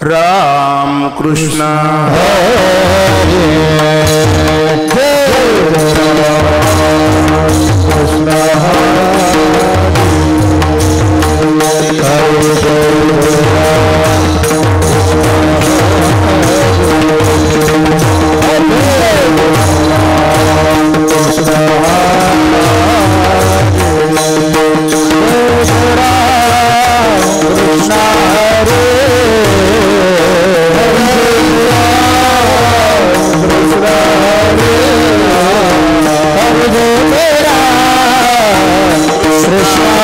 राम कृष्ण हरे कृष्ण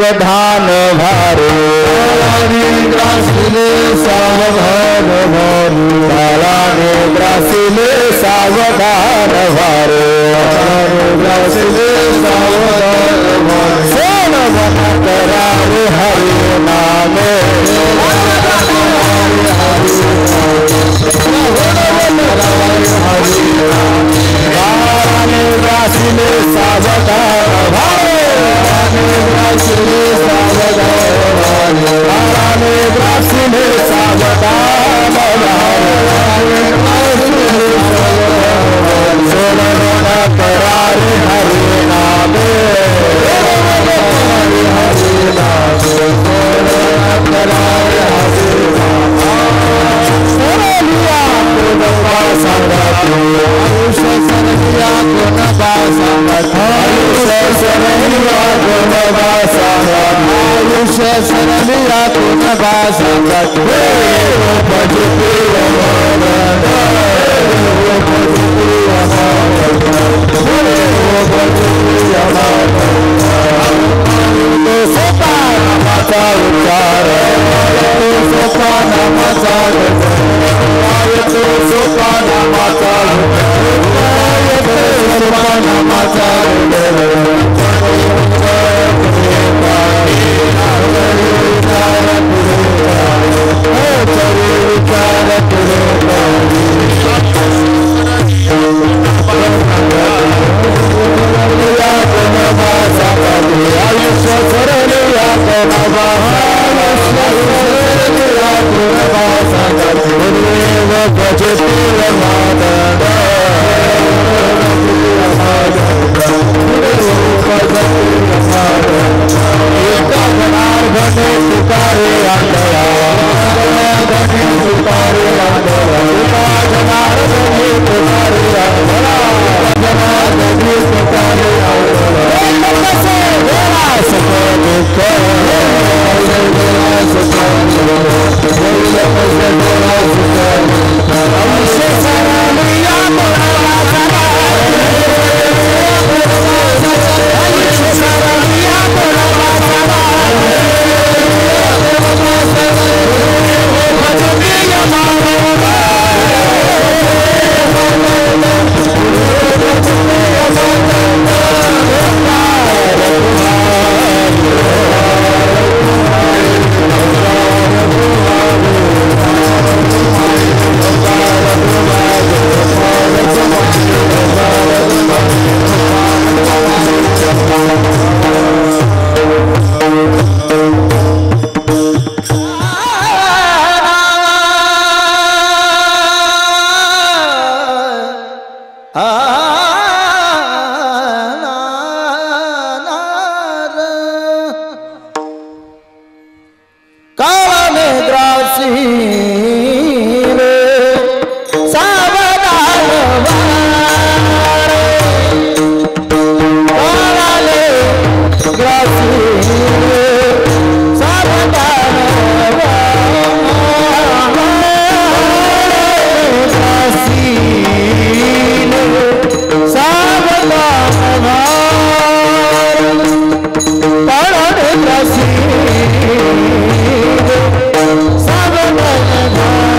सावधान भारे ग्रासिले सावधान भारे कालाने ग्रासिले सावधान भारे ग्रासिले सावधान भारे सोन बन करारे हरि नामे कालाने ग्रासिले सावधान भारे ग्रासिले सावधान कालाने ग्रासिले सावधान सोन बन करारे हरि नामे सावधान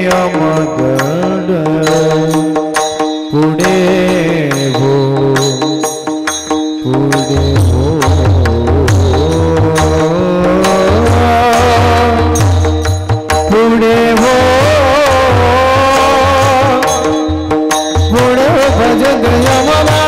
यमगढ़ पुढे हो पुढे हो पुढे हो पुढे भजन यमला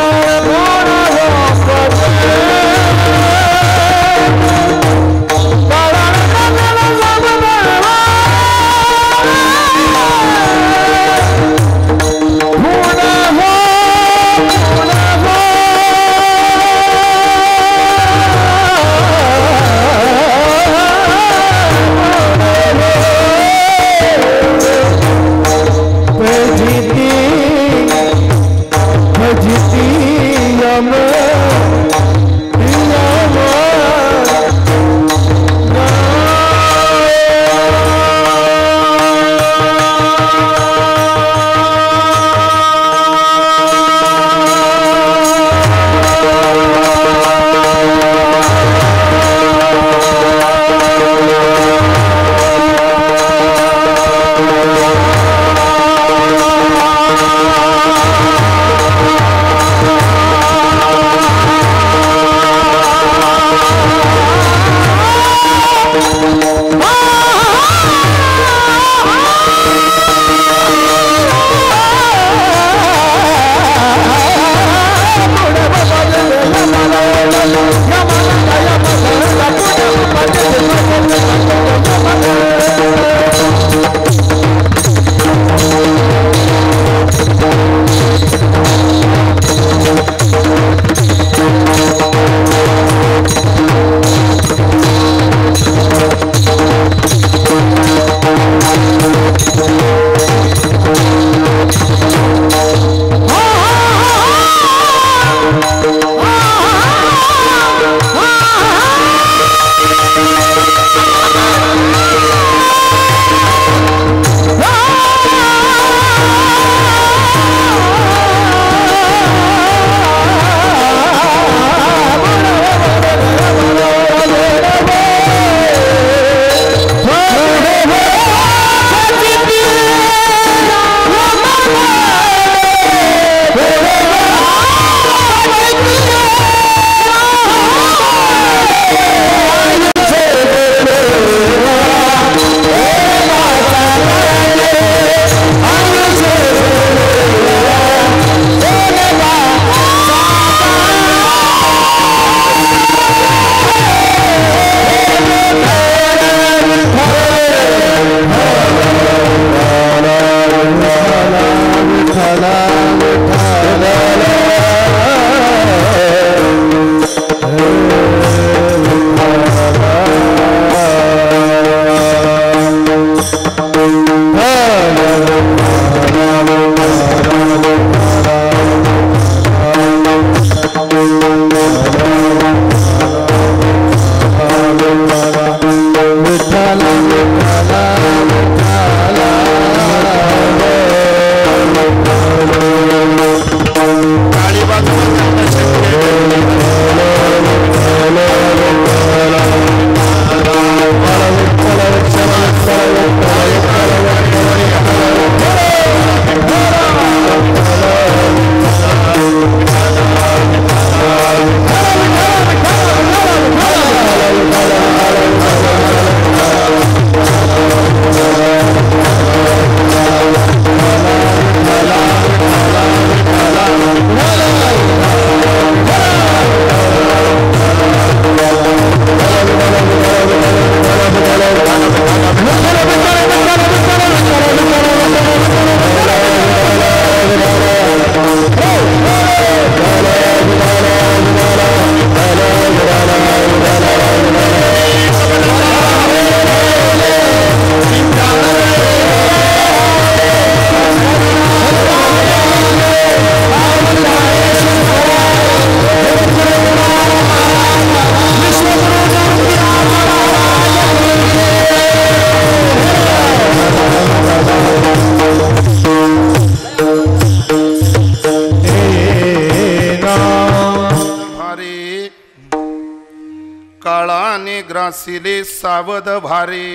काळाने ग्रासिले सावध भारे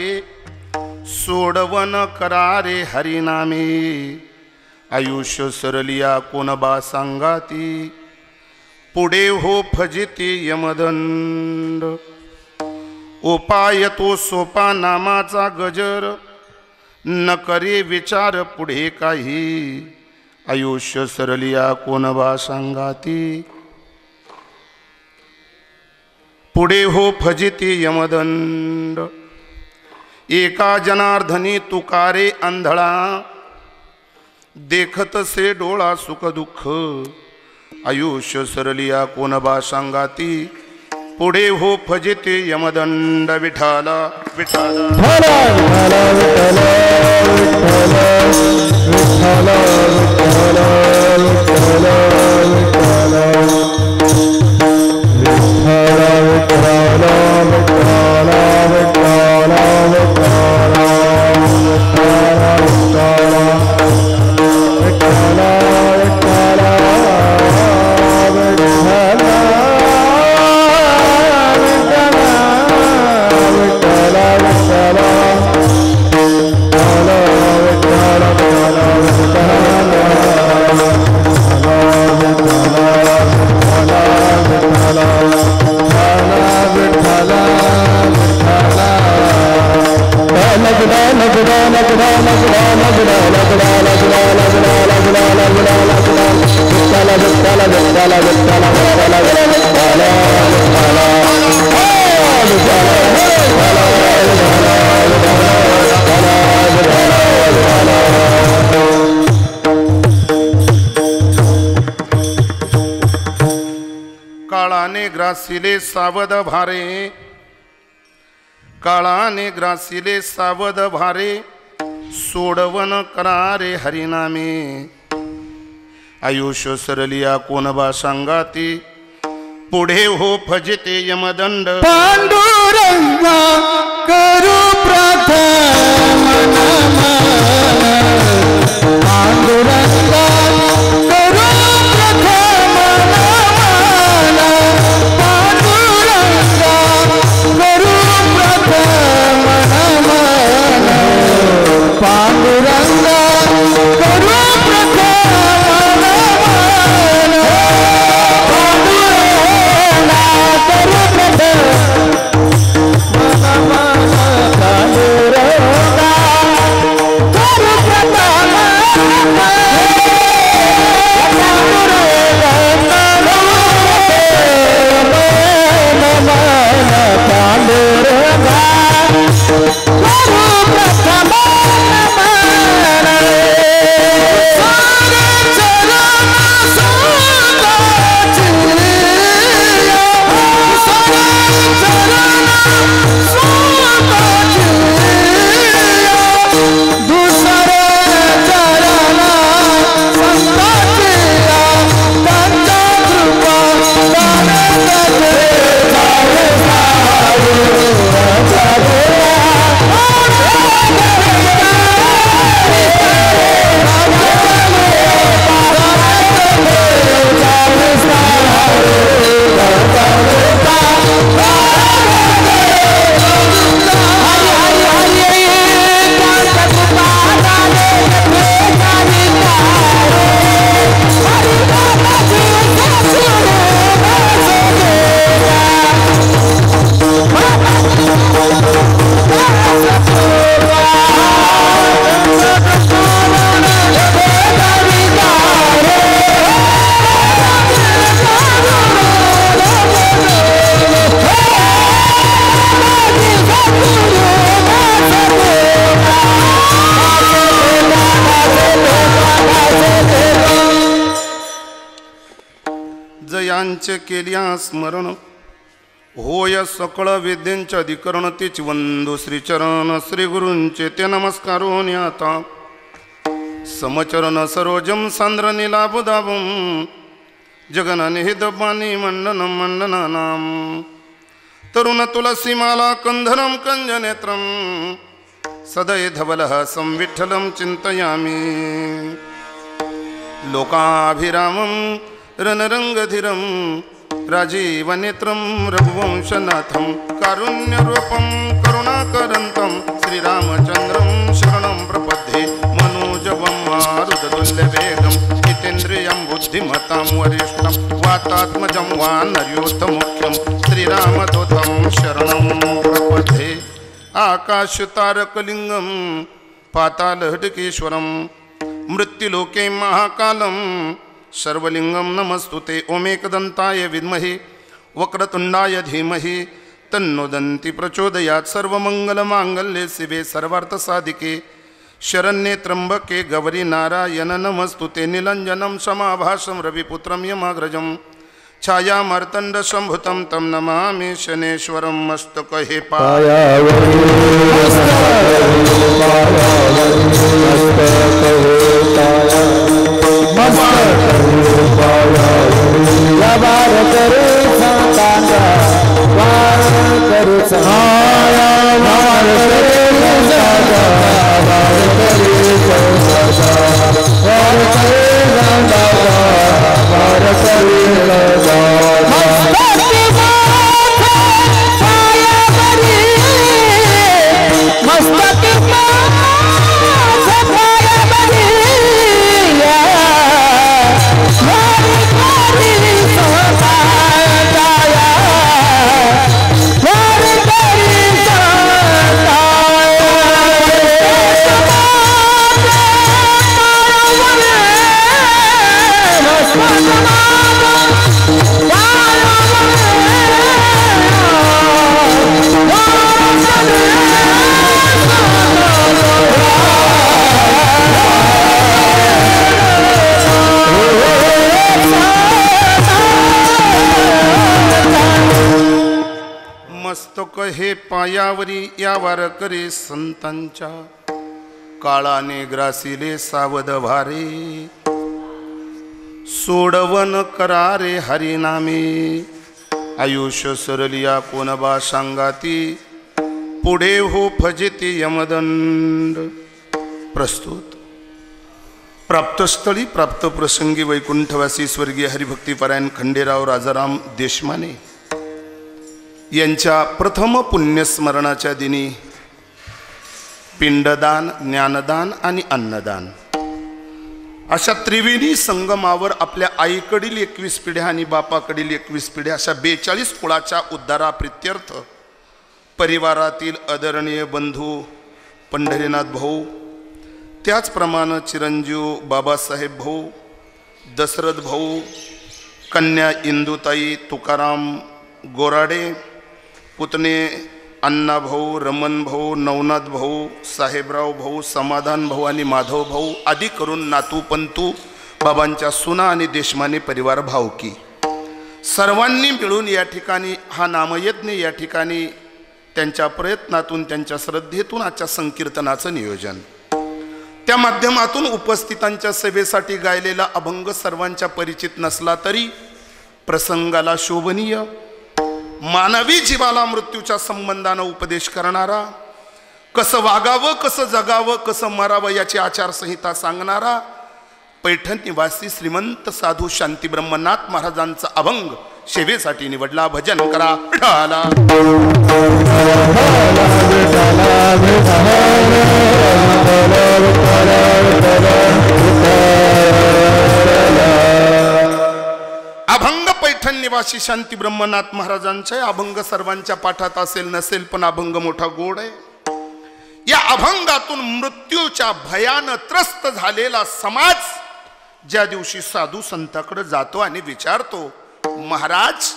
सोडवन करारे हरिनामे आयुष्य सरलिया कोणबा सांगाती पुढे हो फजिते यमदंड उपाय तो सोपा नामाचा गजर न करे विचार पुढे काही आयुष्य सरलिया कोणबा सांगाती पुढे हो फजिते यमदंड एका जनार्दनी तुकारे आंधळा देखत से डोळा सुख दुःख आयुष्य सरलिया कोणबा सांगाती पुढे हो फजिते यमदंड विठाला विठाला काळाने ग्रासिले सावध भारे काळाने ग्रासिले सावध भारे सोडवन करारे हरिनामे आयुष्य सरलिया कोणबा सांगाती पुढे हो फजिते यमदंड पांडुरंगा करू प्रार्थना पांडुरंगा करू प्रार्थना पांडुरंगा करू प्रार्थना पांडुरंगा करू जयांचे केल्या स्मरण होय सकळ विद्यांचे अधिकरण तेच वंदू श्रीचरण श्री गुरूंचे ते नमस्कारो आता समचरण सरोजम सांद्र नीलाबुदाबम जगननिहित पाणी मंडन मंडनानाम तरुण तुलसीमाला कंधरम कंजनेत्रम सदय धवलः संविठ्ठलं चिंतयामि लोकाभिरामं रणरंगधीरं राजीवनेत्रं रघुवंशनाथं कारुण्यरूपं करुणाकरन्तं श्रीरामचन्द्रं शरणं प्रपद्ये मनोजवं मारुततुल्यवेगं जितेन्द्रियं बुद्धिमतां वरिष्ठं वातात्मजं वानरयोधमुख्यं श्रीरामदूतं शरणं प्रपद्ये आकाशतारकलिङ्गं पातालहटकेश्वरं मृत्युलोके महाकालं सर्वलिंगम नमस्तुते ओमेकदंताय विद्महे वक्रतुंडाय धीमहि तन्नो दन्ति प्रचोदयात् सर्वमंगलमांगल्ये शिवे सर्वार्थसाधिके शरण्ये त्र्यंबके गौरी नारायण नमस्तुते नीलंजनं समाभासं रविपुत्रं यमाग्रजं छायामार्तण्ड संभुतं तं नमामि शनेश्वरं मस्तके हे पायावरी या वारकरी संतांच्या काळाने ग्रासिले सावध भारे सोडवन करारे हरिनामे आयुष्य सरलिया कोणबा सांगाती पुढे हो फजिती यमदंड प्रस्तुत प्राप्तस्थळी प्राप्त प्रसंगी वैकुंठवासी स्वर्गीय हरिभक्तीपरायण खंडेराव राजाराम देशमाने यांच्या प्रथम पुण्यस्मरणाच्या दिनी पिंडदान ज्ञानदान आणि अन्नदान अशा त्रिवेणी संगमावर आपल्या आईकडील 21 पिढ्या आणि बापाकडील 21 पिढ्या अशा 42 कुळाच्या उद्धाराप्रित्यर्थ परिवारातील आदरणीय बंधू पंढरीनाथ भाऊ त्याचप्रमाणे चिरंजीव बाबासाहेब भाऊ दशरथ भाऊ कन्या इंदुताई तुकाराम गोराडे पुतणे अण्णा भाऊ रमण भाऊ नवनाथ भाऊ साहेबराव भाऊ समाधान भाऊ आणि माधव भाऊ आदी करून नातू पंतू बाबांच्या सुना आणि देशमाने परिवार भावकी सर्वांनी मिळून या ठिकाणी हा नामयज्ञ या ठिकाणी त्यांच्या प्रयत्नातून त्यांच्या श्रद्धेतून आजच्या संकीर्तनाचं नियोजन त्या माध्यमातून उपस्थितांच्या सेवेसाठी गायलेला अभंग सर्वांच्या परिचित नसला तरी प्रसंगाला शोभनीय मानवी जीवाला मृत्यूच्या संबंधाने उपदेश करणारा कसं वागावं कसं जगावं कसं मरावं याची आचारसंहिता सांगणारा पैठण निवासी श्रीमंत साधू शांती ब्रह्मनाथ महाराजांचा अभंग सेवेसाठी निवडला भजन करा विठाला अभंग पैठण निवासी शांती ब्रह्मनाथ महाराजांचे अभंग सर्वांच्या पाठात असेल नसेल पण अभंग मोठा गोड आहे या अभंगातून मृत्यूच्या भयाने त्रस्त झालेला समाज ज्या दिवशी साधू संतांकडे जातो आणि विचारतो महाराज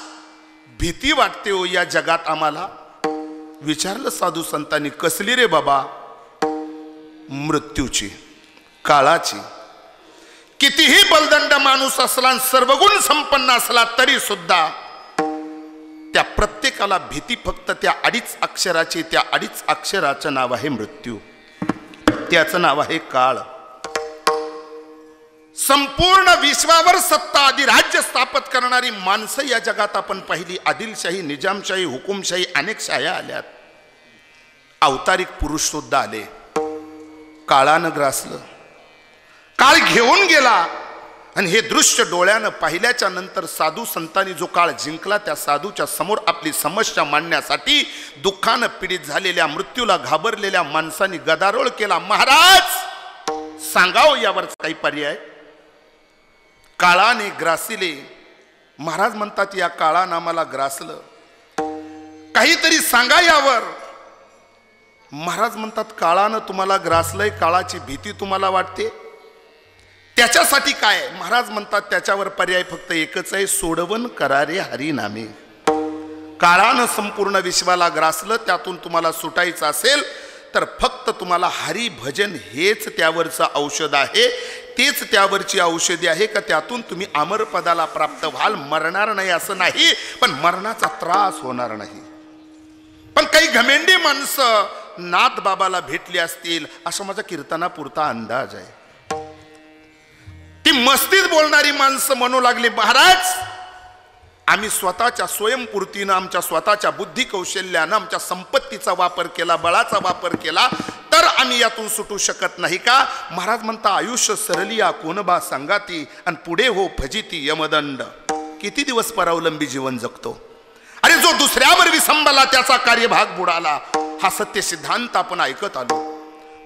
भीती वाटते हो या जगात आम्हाला विचारलं साधू संतांनी कसली रे बाबा मृत्यूची काळाची कितीही बलदंड माणूस असला सर्वगुण संपन्न असला तरी सुद्धा त्या प्रत्येकाला भीती फक्त त्या अडीच अक्षराची त्या अडीच अक्षराचं नाव आहे मृत्यू त्याचं नाव आहे काळ संपूर्ण विश्वावर सत्ता अधिराज्य स्थापित करणारी माणसं या जगात आपण पाहिली आदिलशाही निजामशाही हुकुमशाही अनेक शाह्या आल्यात अवतारिक पुरुष सुद्धा आले काळानं ग्रासलं काळ घेऊन गेला आणि हे दृश्य डोळ्यानं पाहिल्याच्या नंतर साधू संतांनी जो काळ जिंकला, त्या साधूच्या समोर आपली समस्या मांडण्यासाठी दुःखानं पीडित झालेल्या, मृत्यूला घाबरलेल्या माणसांनी गदारोळ केला. महाराज सांगाव यावर काही पर्याय? काळाने ग्रासिले. महाराज म्हणतात या काळानं आम्हाला ग्रासलं, काहीतरी सांगा यावर. महाराज म्हणतात काळानं तुम्हाला ग्रासलंय, काळाची भीती तुम्हाला वाटते, त्याच्यासाठी काय? महाराज म्हणतात त्याच्यावर पर्याय फक्त एकच आहे, सोडवण करारे हरिनामे. काळानं संपूर्ण विश्वाला ग्रासलं, त्यातून तुम्हाला सुटायचं असेल तर फक्त तुम्हाला हरिभजन हेच त्यावरचं औषध आहे, तेच त्यावरची औषधी आहे का त्यातून तुम्ही अमरपदाला प्राप्त व्हाल. मरणार नाही असं नाही, पण मरणाचा त्रास होणार नाही. पण काही घमेंडी माणसं नाथ बाबाला भेटली असतील असा माझा कीर्तनापुरता अंदाज आहे. ती मस्तीत बोलणारी माणसं म्हणू लागली महाराज आम्ही स्वतःच्या स्वयंपूर्तीनं, आमच्या स्वतःच्या बुद्धी कौशल्यानं, आमच्या संपत्तीचा वापर केला, बळाचा वापर केला तर आम्ही यातून सुटू शकत नाही का? महाराज म्हणता आयुष्य सरलिया कोणबा सांगाती आणि पुढे हो फजिती यमदंड. किती दिवस परावलंबी जीवन जगतो? अरे जो दुसऱ्यावर विसंबला त्याचा कार्यभाग बुडाला, हा सत्य सिद्धांत आपण ऐकत आलो.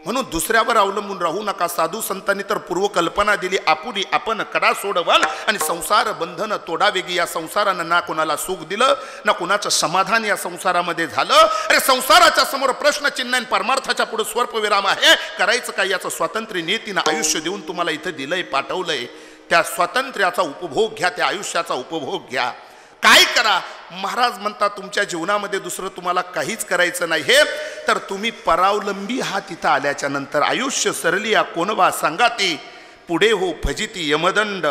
म्हणून दुसऱ्यावर अवलंबून राहू नका. साधू संतांनी तर पूर्वकल्पना दिली, आपुली आपण कडा सोडवल आणि संसार बंधन तोडावेगी. या संसारानं ना कोणाला सुख दिलं ना कोणाचं समाधान या संसारामध्ये झालं. अरे संसाराच्या समोर प्रश्नचिन्ह आणि परमार्थाच्या पुढे स्वल्पविराम आहे. करायचं काय? याचं स्वातंत्र्य नियतीनं आयुष्य देऊन तुम्हाला इथं दिलंय, पाठवलंय. त्या स्वातंत्र्याचा उपभोग घ्या, त्या आयुष्याचा उपभोग घ्या. काय करा? महाराज म्हणतात तुमच्या जीवनामध्ये दुसरं तुम्हाला काहीच करायचं नाही हे तर तुम्ही परावलंबी हा तिथं आल्याच्या नंतर आयुष्य सरलिया कोणवा सांगाती पुढे हो फजिती यमदंड.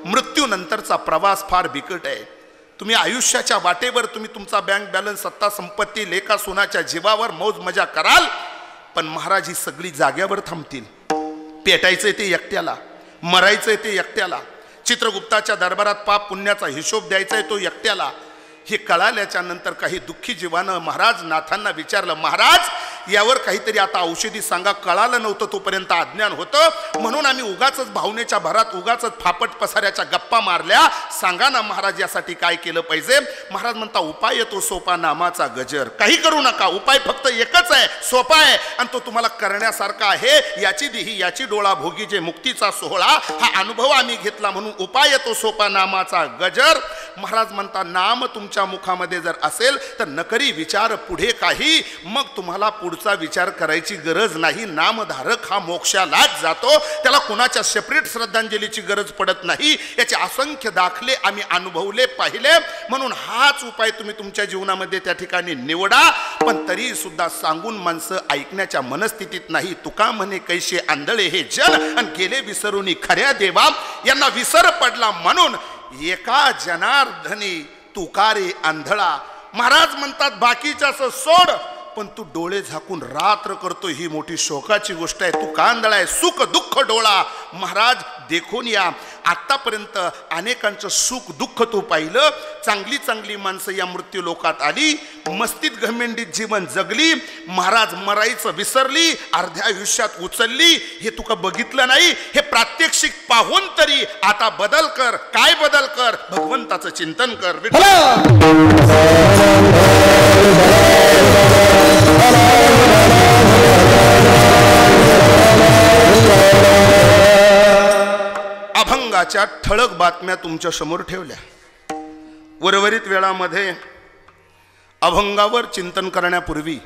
मृत्यूनंतरचा प्रवास फार बिकट आहे. तुम्ही आयुष्याच्या वाटेवर तुम्ही तुमचा बँक बॅलन्स, सत्ता संपत्ती, लेखा सोनाच्या जीवावर मौज मजा कराल, पण महाराज ही सगळी जाग्यावर थांबतील. पेटायचंय ते एकट्याला, मरायचंय ते एकट्याला, चित्रगुप्ताच्या दरबारात पाप पुण्याचा हिशोब द्यायचा आहे तो एकट्याला. हे कळाल्याच्या नंतर काही दुःखी जीवानं महाराज नाथांना विचारलं, महाराज यावर काहीतरी आता औषधी सांगा. कळालं नव्हतं तोपर्यंत अज्ञान होतं, म्हणून आम्ही उगाच भावनेच्या भरात उगाच फापट पसाऱ्याच्या गप्पा मारल्या. सांगा ना महाराज यासाठी काय केलं पाहिजे? महाराज म्हणता उपाय येतो सोपा नामाचा गजर. काही करू नका, उपाय फक्त एकच आहे, सोपा आहे आणि तो तुम्हाला करण्यासारखा आहे. याची दिही याची डोळा भोगी जे मुक्तीचा सोहळा, हा अनुभव आम्ही घेतला म्हणून उपाय येतो सोपा नामाचा गजर. महाराज म्हणता नाम तुमच्या मुखामध्ये जर असेल तर नकरी विचार पुढे काही, मग तुम्हाला पुढचा विचार करायची गरज नाही. नामधारक हा मोक्षालाच जातो, त्याला कुणाच्या सेपरेट श्रद्धांजलीची गरज पडत नाही. याचे असंख्य दाखले आम्ही अनुभवले, पाहिले, म्हणून हाच उपाय तुम्ही तुमच्या जीवनामध्ये त्या ठिकाणी निवडा. पण तरी सुद्धा सांगून माणसं ऐकण्याच्या मनस्थितीत नाही. तुका म्हणे कैसे आंधळे हे जन आणि गेले विसरून खऱ्या देवा. यांना विसर पडला म्हणून एका जनार्दनी तुकारे आंधळा. महाराज म्हणतात बाकीच्या सोड, पण तू डोळे झाकून रात्र करतो ही मोठी शोकाची गोष्ट आहे. तू कांदळा आहे, सुख दुःख डोळा. महाराज देखून या. आतापर्यंत अनेकांचं सुख दुःख तू पाहिलं. चांगली चांगली माणसं या मृत्यू लोकात आली, मस्तीत घमेंडीत जीवन जगली. महाराज मरायचं विसरली, अर्ध्या आयुष्यात उचलली. हे तुका बघितलं नाही. हे प्रात्यक्षिक पाहून तरी आता बदल कर. काय बदल कर? भगवंताचं चिंतन कर. अभंगाच्या ठळक बातम्या तुमच्या समोर ठेवल्या. उर्वरित वेळामध्ये अभंगावर चिंतन करण्यापूर्वी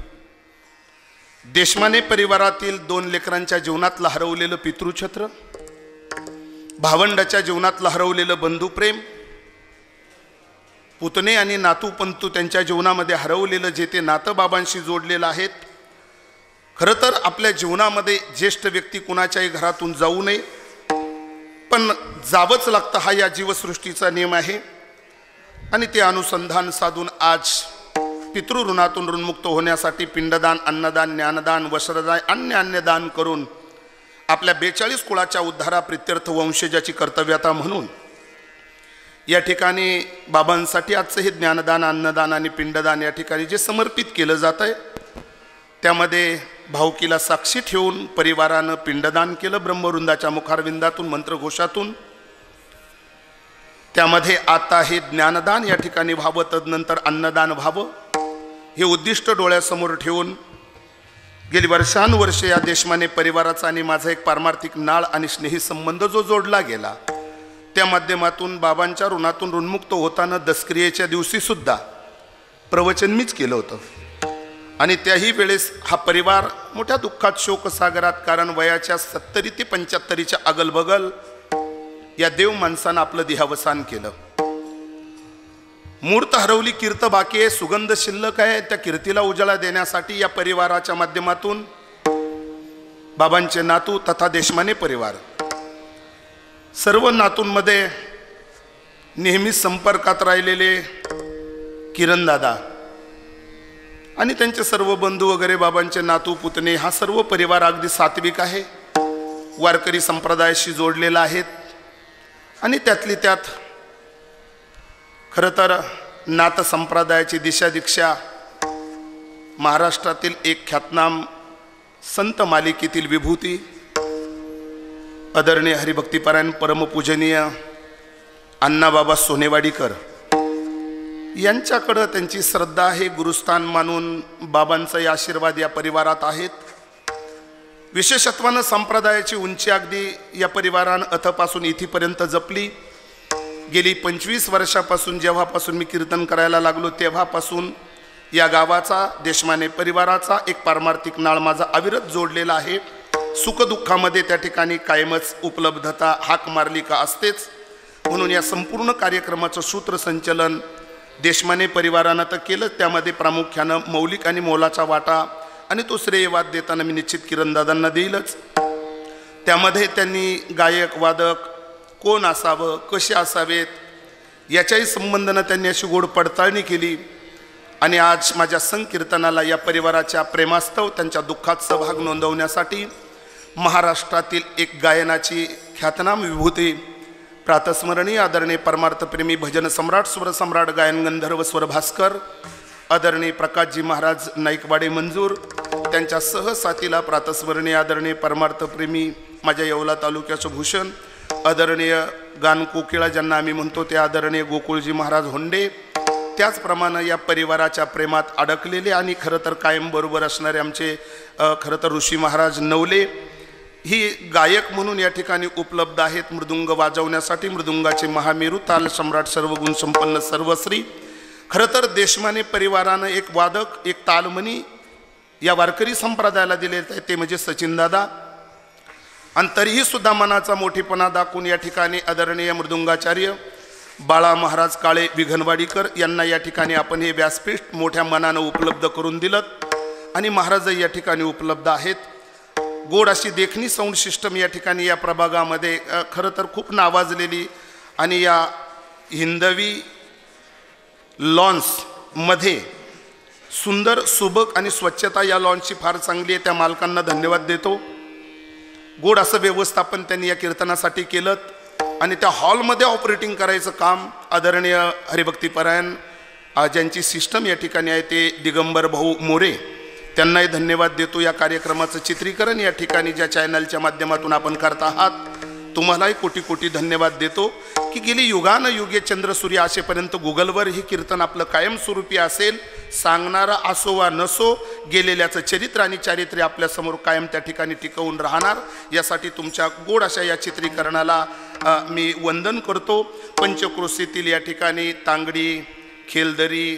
देशमाने परिवारातील 2 लेकरांच्या जीवनातलं हरवलेलं पितृछत्र, भावंडाच्या जीवनातलं हरवलेलं बंधुप्रेम, पुतणे आणि नातू पंतू त्यांच्या जीवनामध्ये हरवलेलं जे ते नातं बाबांशी जोडलेलं आहेत. खरं तर आपल्या जीवनामध्ये ज्येष्ठ व्यक्ती कुणाच्याही घरातून जाऊ नये, पण जावंच लागतं, हा या जीवसृष्टीचा नियम आहे. आणि ते अनुसंधान साधून आज पितृऋणातून ऋणमुक्त होण्यासाठी पिंडदान, अन्नदान, ज्ञानदान, वस्त्रदान, अन्नदान करून आपल्या 42 कुळाच्या उद्धाराप्रित्यर्थ वंशजाची कर्तव्यता म्हणून या ठिकाणी बाबांसाठी आजचं हे ज्ञानदान, अन्नदान आणि पिंडदान या ठिकाणी जे समर्पित केलं जात आहे, त्यामध्ये भावकीला साक्षी ठेवून परिवारानं पिंडदान केलं. ब्रह्मवृंदाच्या मुखारविंदातून मंत्रघोषातून त्यामध्ये आता हे ज्ञानदान या ठिकाणी व्हावं, तदनंतर अन्नदान व्हावं, हे उद्दिष्ट डोळ्यासमोर ठेवून गेली वर्षानुवर्षे या देशमाने परिवाराचा आणि माझा एक पारमार्थिक नाळ आणि स्नेही संबंध जो जोडला गेला, त्या माध्यमातून बाबांच्या ऋणातून ऋणमुक्त होताना दसक्रियेच्या दिवशी सुद्धा प्रवचन मीच केलं होतं आणि त्याही वेळेस हा परिवार मोठ्या दुःखात शोकसागरात, कारण वयाच्या 70 ते 75च्या अगलबगल या देव माणसानं आपलं देहावसान केलं. मूर्त हरवली, कीर्त बाकी आहे, सुगंध शिल्लक आहे. त्या कीर्तीला उजाळा देण्यासाठी या परिवाराच्या माध्यमातून बाबांचे नातू तथा देशमाने परिवार सर्व नातूंमध्ये नेहमी संपर्कात राहिलेले किरण दादा आणि त्यांचे सर्व बंधू वगैरे, बाबांचे नातू पुतणे, हा सर्व परिवार अगदी सात्विक आहे, वारकरी संप्रदायाशी जोडलेला आहेत. आणि त्यातली त्यात खरं तर नाथ संप्रदायाची दिशा दीक्षा महाराष्ट्रातील एक ख्यातनाम संत मालिकेतील विभूती आदरणीय हरिभक्तिपरायण परमपूजनीय अण्णाबाबा सोनेवाडीकर यांच्याकडं त्यांची श्रद्धा आहे. गुरुस्थान मानून बाबांचाही आशीर्वाद या परिवारात आहेत. विशेषत्वानं संप्रदायाची उंची अगदी या परिवारानं अथपासून इथेपर्यंत जपली. गेली 25 वर्षापासून जेव्हापासून मी कीर्तन करायला लागलो तेव्हापासून या गावाचा, देशमाने परिवाराचा एक पारमार्थिक नाळ माझा अविरत जोडलेला आहे. सुखदुःखामध्ये त्या ठिकाणी कायमच उपलब्धता हाक मारली का असतेच. म्हणून या संपूर्ण कार्यक्रमाचं सूत्रसंचलन देशमाने परिवारानं तर केलं, त्यामध्ये प्रामुख्यानं मौलिक आणि मोलाचा वाटा आणि तो श्रेयवाद देताना मी निश्चित किरणदादांना देईलच. त्यामध्ये त्यांनी गायक वादक कोण असावं, कसे असावेत याच्याही संबंधानं त्यांनी अशी गोड पडताळणी केली आणि आज माझ्या संकीर्तनाला या परिवाराच्या प्रेमास्तव त्यांच्या दुःखात सहभाग नोंदवण्यासाठी महाराष्ट्रातील एक गायनाची ख्यातनाम विभूती, प्रातस्मरणीय आदरणीय परमार्थप्रेमी भजन सम्राट स्वरसम्राट गायन गंधर्व स्वरभास्कर आदरणीय प्रकाशजी महाराज नाईकवाडे मंजूर, त्यांच्या सहसाथीला प्रातस्मरणीय आदरणीय परमार्थप्रेमी माझ्या येवला तालुक्याचं भूषण आदरणीय गान कोकिळा ज्यांना आम्ही म्हणतो ते आदरणीय गोकुळजी महाराज होंडे, त्याचप्रमाणे या परिवाराच्या प्रेमात अडकलेले आणि खरं तर कायम बरोबर असणारे आमचे खरं तर ऋषी महाराज नवले ही गायक म्हणून या ठिकाणी उपलब्ध आहेत. मृदुंग वाजवण्यासाठी मृदुंगाचे महामेरू, ताल सम्राट, सर्वगुण संपन्न सर्वश्री. खरं तर देशमाने परिवारानं एक वादक, एक तालमणी या वारकरी संप्रदायाला दिले ते म्हणजे सचिनदादा. आणि तरीही सुद्धा मनाचा मोठेपणा दाखवून या ठिकाणी आदरणीय मृदुंगाचार्य बाळा महाराज काळे विघनवाडीकर यांना या ठिकाणी आपण हे व्यासपीठ मोठ्या मनानं उपलब्ध करून दिलं आणि महाराजही या ठिकाणी उपलब्ध आहेत. गोड अशी देखणी साऊंड सिस्टम या ठिकाणी या प्रभागामध्ये खरं तर खूप नावाजलेली आणि या हिंदवी लॉन्समध्ये सुंदर सुबक आणि स्वच्छता या लॉन्सची फार चांगली आहे. त्या मालकांना धन्यवाद देतो. गोड असं व्यवस्थापन त्यांनी या कीर्तनासाठी केलं आणि त्या हॉलमध्ये ऑपरेटिंग करायचं काम आदरणीय हरिभक्तिपरायण ज्यांची सिस्टम या ठिकाणी आहे ते दिगंबर भाऊ मोरे, त्यांनाही धन्यवाद देतो. या कार्यक्रमाचं चित्रीकरण या ठिकाणी ज्या चॅनलच्या माध्यमातून आपण करत आहात तुम्हालाही कोटी कोटी धन्यवाद देतो की गेली युगानयुगे चंद्रसूर्य असेपर्यंत गुगलवर हे कीर्तन आपलं कायमस्वरूपी असेल. सांगणारा असो वा नसो, गेलेल्याचं चरित्र आणि चारित्र्य आपल्यासमोर कायम त्या ठिकाणी टिकवून राहणार. यासाठी तुमच्या गोड अशा या चित्रीकरणाला मी वंदन करतो. पंचक्रोशीतील या ठिकाणी तांगडी, खेलदरी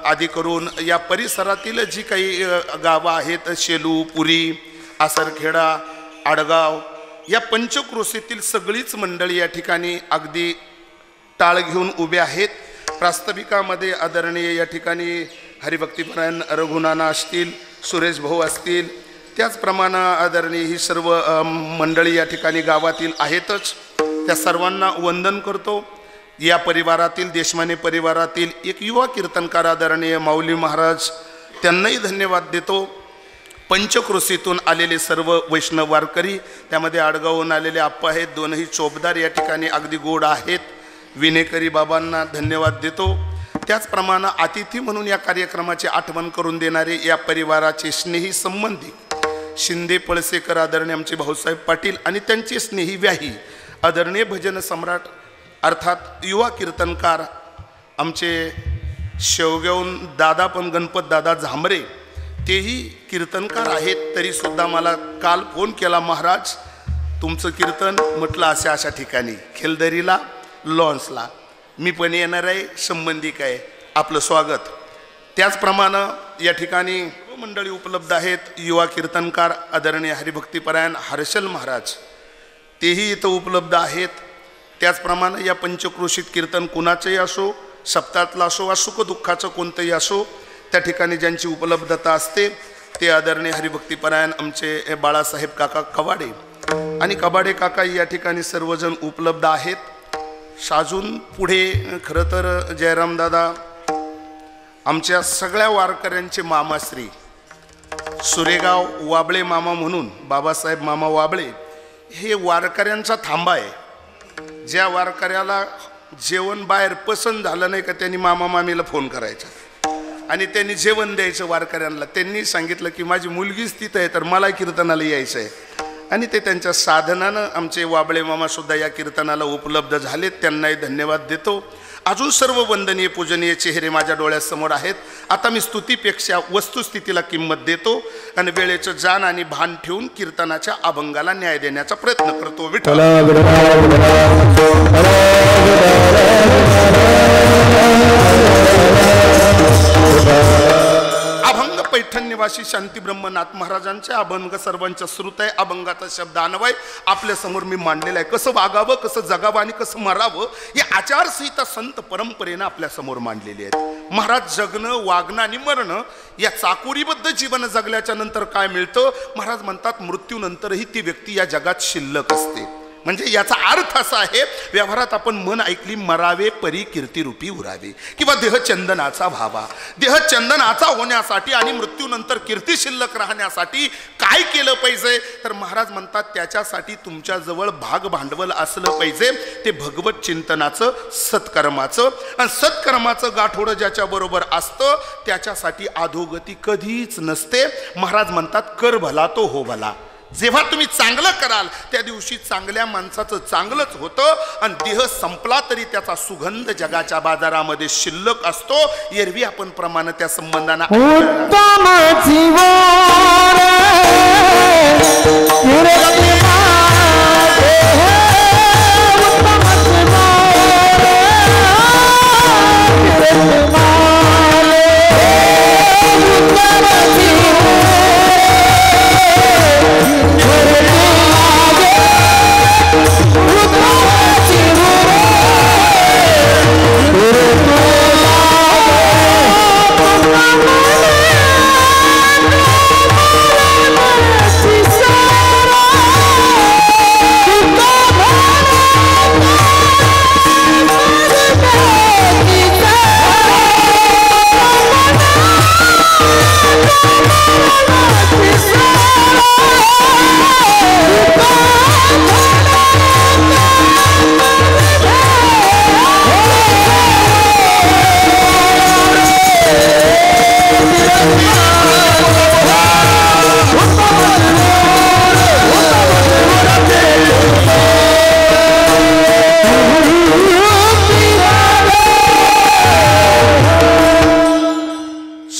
आदी करून या परिसरातील जी काही गावं आहेत, शेलू, पुरी, आसरखेडा, आडगाव, या पंचक्रोशीतील सगळीच मंडळी या ठिकाणी अगदी टाळ घेऊन उभे आहेत. प्रास्ताविकामध्ये आदरणीय या ठिकाणी हरिभक्तिपरायण रघुनाना असतील, सुरेश भाऊ असतील, त्याचप्रमाणे आदरणीय ही सर्व मंडळी या ठिकाणी गावातील आहेतच. त्या सर्वांना वंदन करतो. या परिवारातील, देशमाने परिवारातील एक युवा कीर्तनकार आदरणीय माऊली महाराज, त्यांनाही धन्यवाद देतो. पंचक्रोशीतून आलेले सर्व वैष्णव वारकरी, त्यामध्ये आडगावहून आलेले आप्पा आहेत, दोनही चोपदार या ठिकाणी अगदी गोड आहेत. विनेकरी बाबांना धन्यवाद देतो. त्याचप्रमाणे अतिथी म्हणून या कार्यक्रमाची आठवण करून देणारे या परिवाराचे स्नेही संबंधी शिंदे पळसेकर आदरणीय आमचे भाऊसाहेब पाटील आणि त्यांचे स्नेही व्याही आदरणीय भजन सम्राट अर्थात युवा कीर्तनकार आमचे शेवगावून दादा पण गणपत दादा झांबरे तेही कीर्तनकार आहेत. तरीसुद्धा मला काल फोन केला, महाराज तुमचं कीर्तन म्हटलं अशा अशा ठिकाणी खेलदरीला लॉन्सला मी पण येणार आहे, संबंधिक आहे, आपलं स्वागत. त्याचप्रमाणे या ठिकाणी मंडळी उपलब्ध आहेत. युवा कीर्तनकार आदरणीय हरिभक्तीपरायण हर्षल महाराज तेही इथं उपलब्ध आहेत. त्याचप्रमाणे या पंचक्रोशीत कीर्तन कुणाचंही असो, सप्ताहातलं असो वा सुखदुःखाचं कोणतंही असो, त्या ठिकाणी ज्यांची उपलब्धता असते ते आदरणीय हरिभक्तीपरायण आमचे बाळासाहेब काका कवाडे आणि कबाडे काका या ठिकाणी सर्वजण उपलब्ध आहेत. अजून पुढे खरं तर जयरामदादा आमच्या सगळ्या वारकऱ्यांचे मामाश्री सुरेगाव वाबळे मामा म्हणून बाबासाहेब मामा वाबळे हे वारकऱ्यांचा थांबा आहे. ज्या वारकऱ्याला जेवण बाहेर पसंत झालं नाही का त्यांनी मामा मामीला फोन करायचा आणि त्यांनी जेवण द्यायचं वारकऱ्यांना. त्यांनी सांगितलं की माझी मुलगीच तिथं आहे तर मला कीर्तनाला यायचं आहे आणि ते त्यांच्या साधनानं आमचे वाबळे मामासुद्धा या कीर्तनाला उपलब्ध झालेत. त्यांनाही धन्यवाद देतो. अजून सर्व वंदनीय पूजनीय चेहरे माझ्या डोळ्यासमोर आहेत. आता मी स्तुतीपेक्षा वस्तुस्थितीला किंमत देतो आणि वेळेचं जाण आणि भान ठेवून कीर्तनाच्या अभंगाला न्याय देण्याचा प्रयत्न करतो. विठ्ठल अभंग पैठण निवासी शांती ब्रह्मनाथ महाराजांचे अभंग सर्वांच्या श्रुत आहे. अभंगाचा शब्द अन्वय आपल्या समोर मी मांडलेला आहे. कसं वागावं, कसं जगावं आणि कसं मरावं ही आचारसंहिता संत परंपरेनं आपल्या समोर मांडलेली आहे. महाराज जगणं, वागणं आणि मरणं या चाकोरीबद्ध जीवन जगल्याच्या नंतर काय मिळतं? महाराज म्हणतात मृत्यूनंतरही ती व्यक्ती या जगात शिल्लक असते. म्हणजे याचा अर्थ असा आहे, व्यवहारात आपण मन ऐकली मरावे परी कीर्तिरूपी उरावे किंवा देहचंदनाचा व्हावा. देहचंदनाचा होण्यासाठी आणि मृत्यूनंतर कीर्ती शिल्लक राहण्यासाठी काय केलं पाहिजे? तर महाराज म्हणतात त्याच्यासाठी तुमच्याजवळ भाग भांडवल असलं पाहिजे. ते भगवत चिंतनाचं, सत्कर्माचं. आणि सत्कर्माचं गाठोडं ज्याच्याबरोबर असतं त्याच्यासाठी अधोगती कधीच नसते. महाराज म्हणतात कर भला तो हो भला. जेव्हा तुम्ही चांगलं कराल त्या दिवशी चांगल्या माणसाचं चांगलंच होतं आणि देह संपला तरी त्याचा सुगंध जगाच्या बाजारामध्ये शिल्लक असतो. एरवी आपण प्रमाण त्या संबंधांना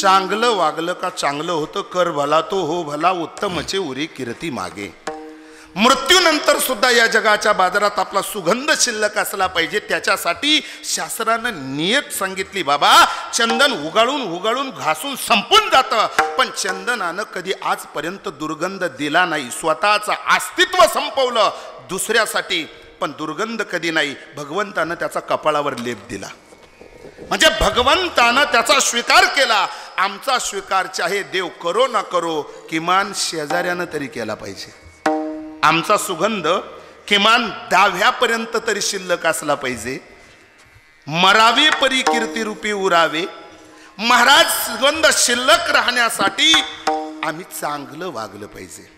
चांगलं वागलं का चांगलं होतं. कर भला तो हो भला उत्तमचे उरी कीर्ती मागे. मृत्यूनंतर सुद्धा या जगाच्या बाजारात आपला सुगंध शिल्लक असला पाहिजे. त्याच्यासाठी शास्त्रानं नियत सांगितली. बाबा चंदन उगाळून उगाळून घासून संपून जातं पण चंदनानं कधी आजपर्यंत दुर्गंध दिला नाही. स्वतःचं अस्तित्व संपवलं दुसऱ्यासाठी पण दुर्गंध कधी नाही. भगवंतानं त्याचा कपाळावर लेप दिला म्हणजे भगवंतानं त्याचा स्वीकार केला. आमचा स्वीकार चाहे देव करो ना करो किमान शेजाऱ्यानं तरी केला पाहिजे. आमचा सुगंध किमान 10व्यापर्यंत तरी शिल्लक असला पाहिजे. मरावे परी कीर्तिरूपी उरावे. महाराज सुगंध शिल्लक राहण्यासाठी आम्ही चांगलं वागलं पाहिजे.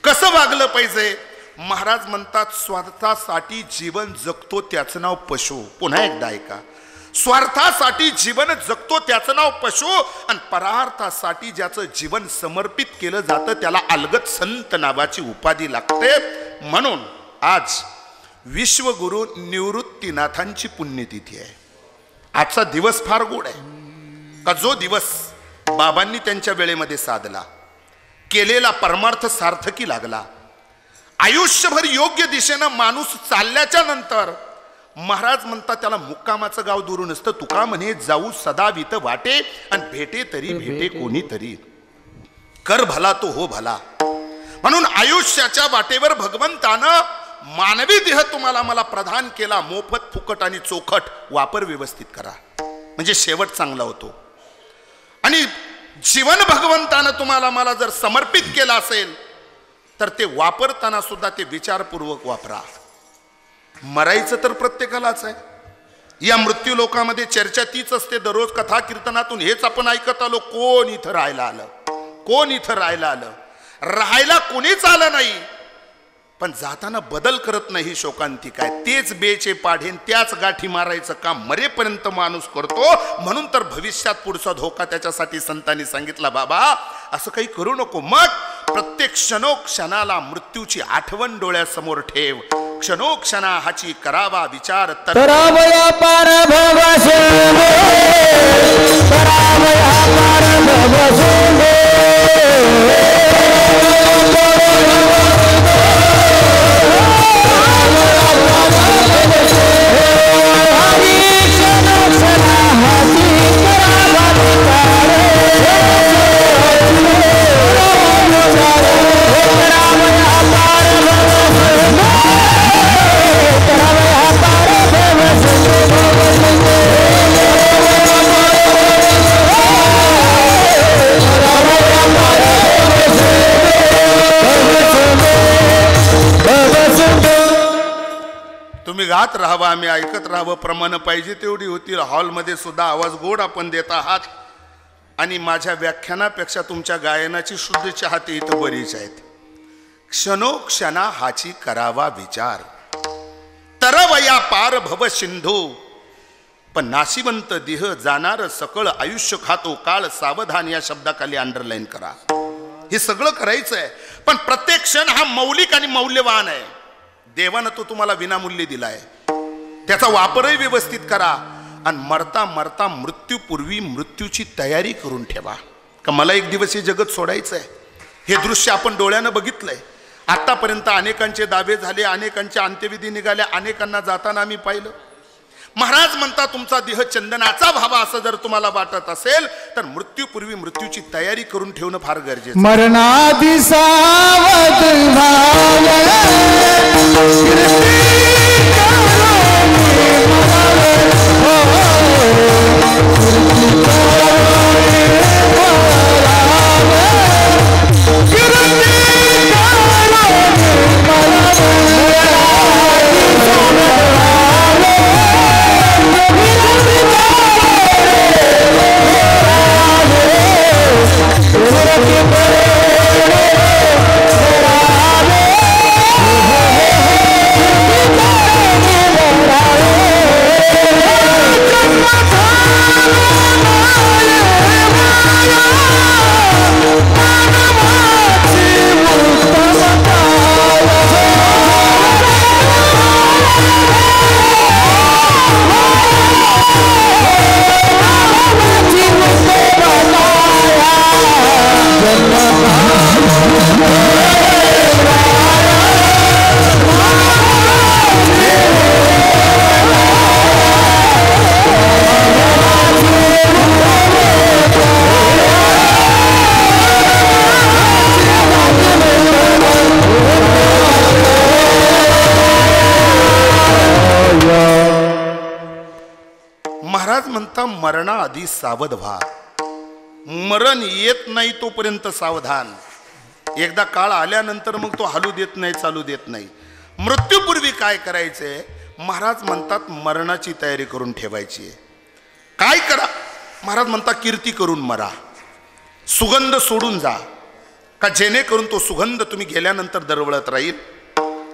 कसं वागलं पाहिजे? महाराज म्हणतात स्वार्थासाठी जीवन जगतो त्याचं नाव पशु. पुन्हा एकदा ऐका, स्वार्थासाठी जीवन जगतो त्याचं नाव पशु आणि परार्थासाठी ज्याचं जीवन समर्पित केलं जातं त्याला अलगत संत नावाची उपाधी लागते. म्हणून आज विश्वगुरु निवृत्तीनाथांची पुण्यतिथी आहे. आजचा दिवस फार गोड आहे का जो दिवस बाबांनी त्यांच्या वेळेमध्ये साधला, केलेला परमार्थ सार्थकी लागला. आयुष्यभर योग्य दिशेनं माणूस चालल्याच्या नंतर महाराज म्हणतात त्याला मुक्कामाचं गाव दूर नसतं. तुका म्हणे जाऊ सदा वित वाटे आणि भेटे तरी भेटे कोणीतरी, कर भला तो हो भला. म्हणून आयुष्याच्या वाटेवर भगवंतानं मानवी देह तुम्हाला मला प्रदान केला, मोफत फुकट आणि चोखट. वापर व्यवस्थित करा म्हणजे शेवट चांगला होतो. आणि जीवन भगवंतानं तुम्हाला मला जर समर्पित केलं असेल तर ते वापरताना सुद्धा ते विचारपूर्वक वापरा. मरायचं तर प्रत्येकालाच आहे. या मृत्यू लोकामध्ये चर्चा तीच असते दररोज कथा कीर्तनातून. हेच आपण ऐकत आलो, कोण इथं राहायला आलं, कोण इथं राहायला आलं. राहायला कोणीच आलं नाही, पण जाताना बदल करत नाही. शोकांतिक आहे. तेच बेचे पाढेन त्याच गाठी मारायचं काम मरेपर्यंत माणूस करतो. म्हणून तर भविष्यात पुढचा धोका त्याच्यासाठी संतांनी सांगितला, बाबा असं काही करू नको. मग प्रत्येक क्षणोक्षणाला मृत्यूची आठवण डोळ्यासमोर ठेव. क्षणोक्षणा हाची करावा विचार. करावया पार भव सोंगे, करावया पार भव सोंगे. तुम्ही गात राहावं, आम्ही ऐकत राहावं. प्रमाण पाहिजे तेवढी होतील. हॉलमध्ये सुद्धा आवाज गोड आपण देत आहात. आणि माझ्या व्याख्यानापेक्षा तुमच्या गायनाची शुद्ध चाहते इथं बरीच आहेत. क्षणोक्षणा हाची करावा विचार. तरवया पार भव सिंधू, पण नाशिवंत देह जाणार सकळ आयुष्य खातो काळ सावधान. या शब्दाखाली अंडरलाईन करा. हे सगळं करायचं आहे, पण प्रत्येक क्षण हा मौलिक आणि मौल्यवान आहे. देवानं तो तुम्हाला विनामूल्य दिलाय, त्याचा वापरही व्यवस्थित करा. आणि मरता मरता मृत्यूपूर्वी मृत्यूची तयारी करून ठेवा. का मला एक दिवस हे जगत सोडायचं आहे. हे दृश्य आपण डोळ्यानं बघितलंय. आतापर्यंत अनेकांचे दावे झाले, अनेकांच्या अंत्यविधी निघाल्या, अनेकांना जाताना आम्ही पाहिलं. महाराज म्हणता तुमचा देह चंदनाचा व्हावा असं जर तुम्हाला वाटत असेल तर मृत्यूपूर्वी मृत्यूची तयारी करून ठेवणं फार गरजेचं. मरणादी सावध मरणाआधी सावध व्हा. मरण येत नाही तोपर्यंत सावधान. एकदा काळ आल्यानंतर मग तो हलू देत नाही, चालू देत नाही. मृत्यूपूर्वी काय करायचंय? महाराज म्हणतात मरणाची तयारी करून ठेवायची आहे. काय करा? महाराज म्हणतात कीर्ती करून मरा, सुगंध सोडून जा, का जेणेकरून तो सुगंध तुम्ही गेल्यानंतर दरवळत राहील.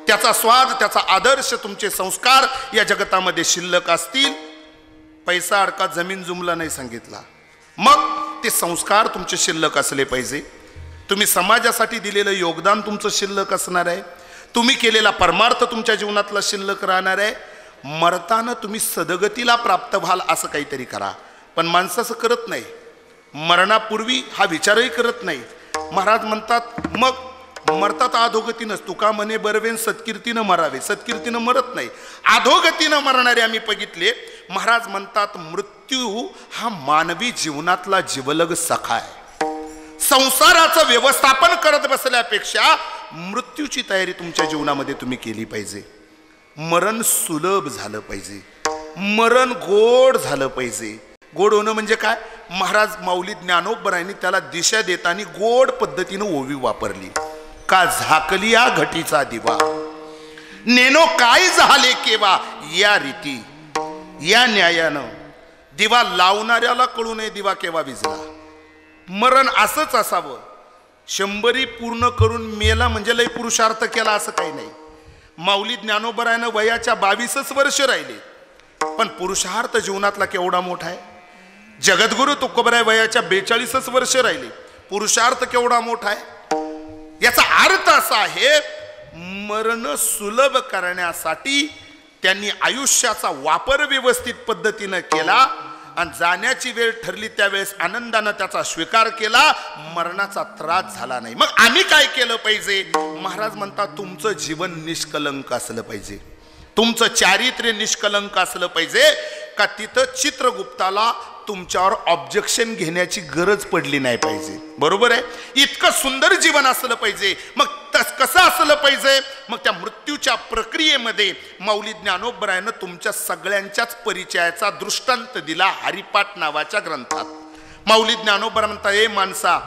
त्याचा स्वाद, त्याचा आदर्श, तुमचे संस्कार या जगतामध्ये शिल्लक असतील. पैसा अडका, जमीन जुमला नाही सांगितला. मग ते संस्कार तुमचे शिल्लक असले पाहिजे. तुम्ही समाजासाठी दिलेलं योगदान तुमचं शिल्लक असणार आहे. तुम्ही केलेला परमार्थ तुमच्या जीवनातला शिल्लक राहणार आहे. मरताना तुम्ही सदगतीला प्राप्त व्हाल असं काहीतरी करा. पण माणसं असं करत नाही. मरणापूर्वी हा विचारही करत नाही. महाराज म्हणतात मग मरतात अधोगतीनंच. तुका म्हणे बरवेन सत्कीर्तीनं मरावे. सत्कीर्तीनं मरत नाही, अधोगतीनं मरणारे आम्ही बघितले. महाराज म्हणतात मृत्यू हा मानवी जीवनातला जिवलग सखा आहे. संसाराचं व्यवस्थापन करत बसल्यापेक्षा मृत्यूची तयारी तुमच्या जीवनामध्ये तुम्ही केली पाहिजे. मरण सुलभ झालं पाहिजे, मरण गोड झालं पाहिजे. गोड होणं म्हणजे काय? महाराज माऊली ज्ञानोबरायांनी त्याला दिशा देताना गोड पद्धतीनं ओवी वापरली. का झाकलिया घटीचा दिवा, नेनो काय झाले केवा. या रीती या न्यायानं दिवा लावणाऱ्याला कळू नये दिवा केव्हा विझला. मरण असंच असावं. 100 पूर्ण करून मेला म्हणजे लय पुरुषार्थ केला असं काही नाही. माऊली ज्ञानोबरायानं वयाच्या 22 वर्ष राहिले, पण पुरुषार्थ जीवनातला केवढा मोठा आहे. जगद्गुरु तुकोबराय वयाच्या 42 वर्ष राहिले, पुरुषार्थ केवढा मोठा आहे. याचा अर्थ असा आहे मरण सुलभ करण्यासाठी त्यांनी आयुष्याचा वापर व्यवस्थित पद्धतीनं केला आणि जाण्याची वेळ ठरली त्यावेळेस आनंदानं त्याचा स्वीकार केला. मरणाचा त्रास झाला नाही. मग आम्ही काय केलं पाहिजे? महाराज म्हणतात तुमचं जीवन निष्कलंक असलं पाहिजे, तुमचं चारित्र्य निष्कलंक असलं पाहिजे. का तिथं चित्रगुप्ताला तुमच्यावर ऑब्जेक्शन घेण्याची गरज पडली नाही पाहिजे. बरोबर आहे? इतकं सुंदर जीवन असलं पाहिजे. मग कसं असलं पाहिजे? मग त्या मृत्यूच्या प्रक्रियेमध्ये माऊली ज्ञानोबरायानं तुमच्या सगळ्यांच्याच परिचयाचा दृष्टांत दिला हरिपाठ नावाच्या ग्रंथात. माऊली ज्ञानोबरा म्हणता ए माणसा,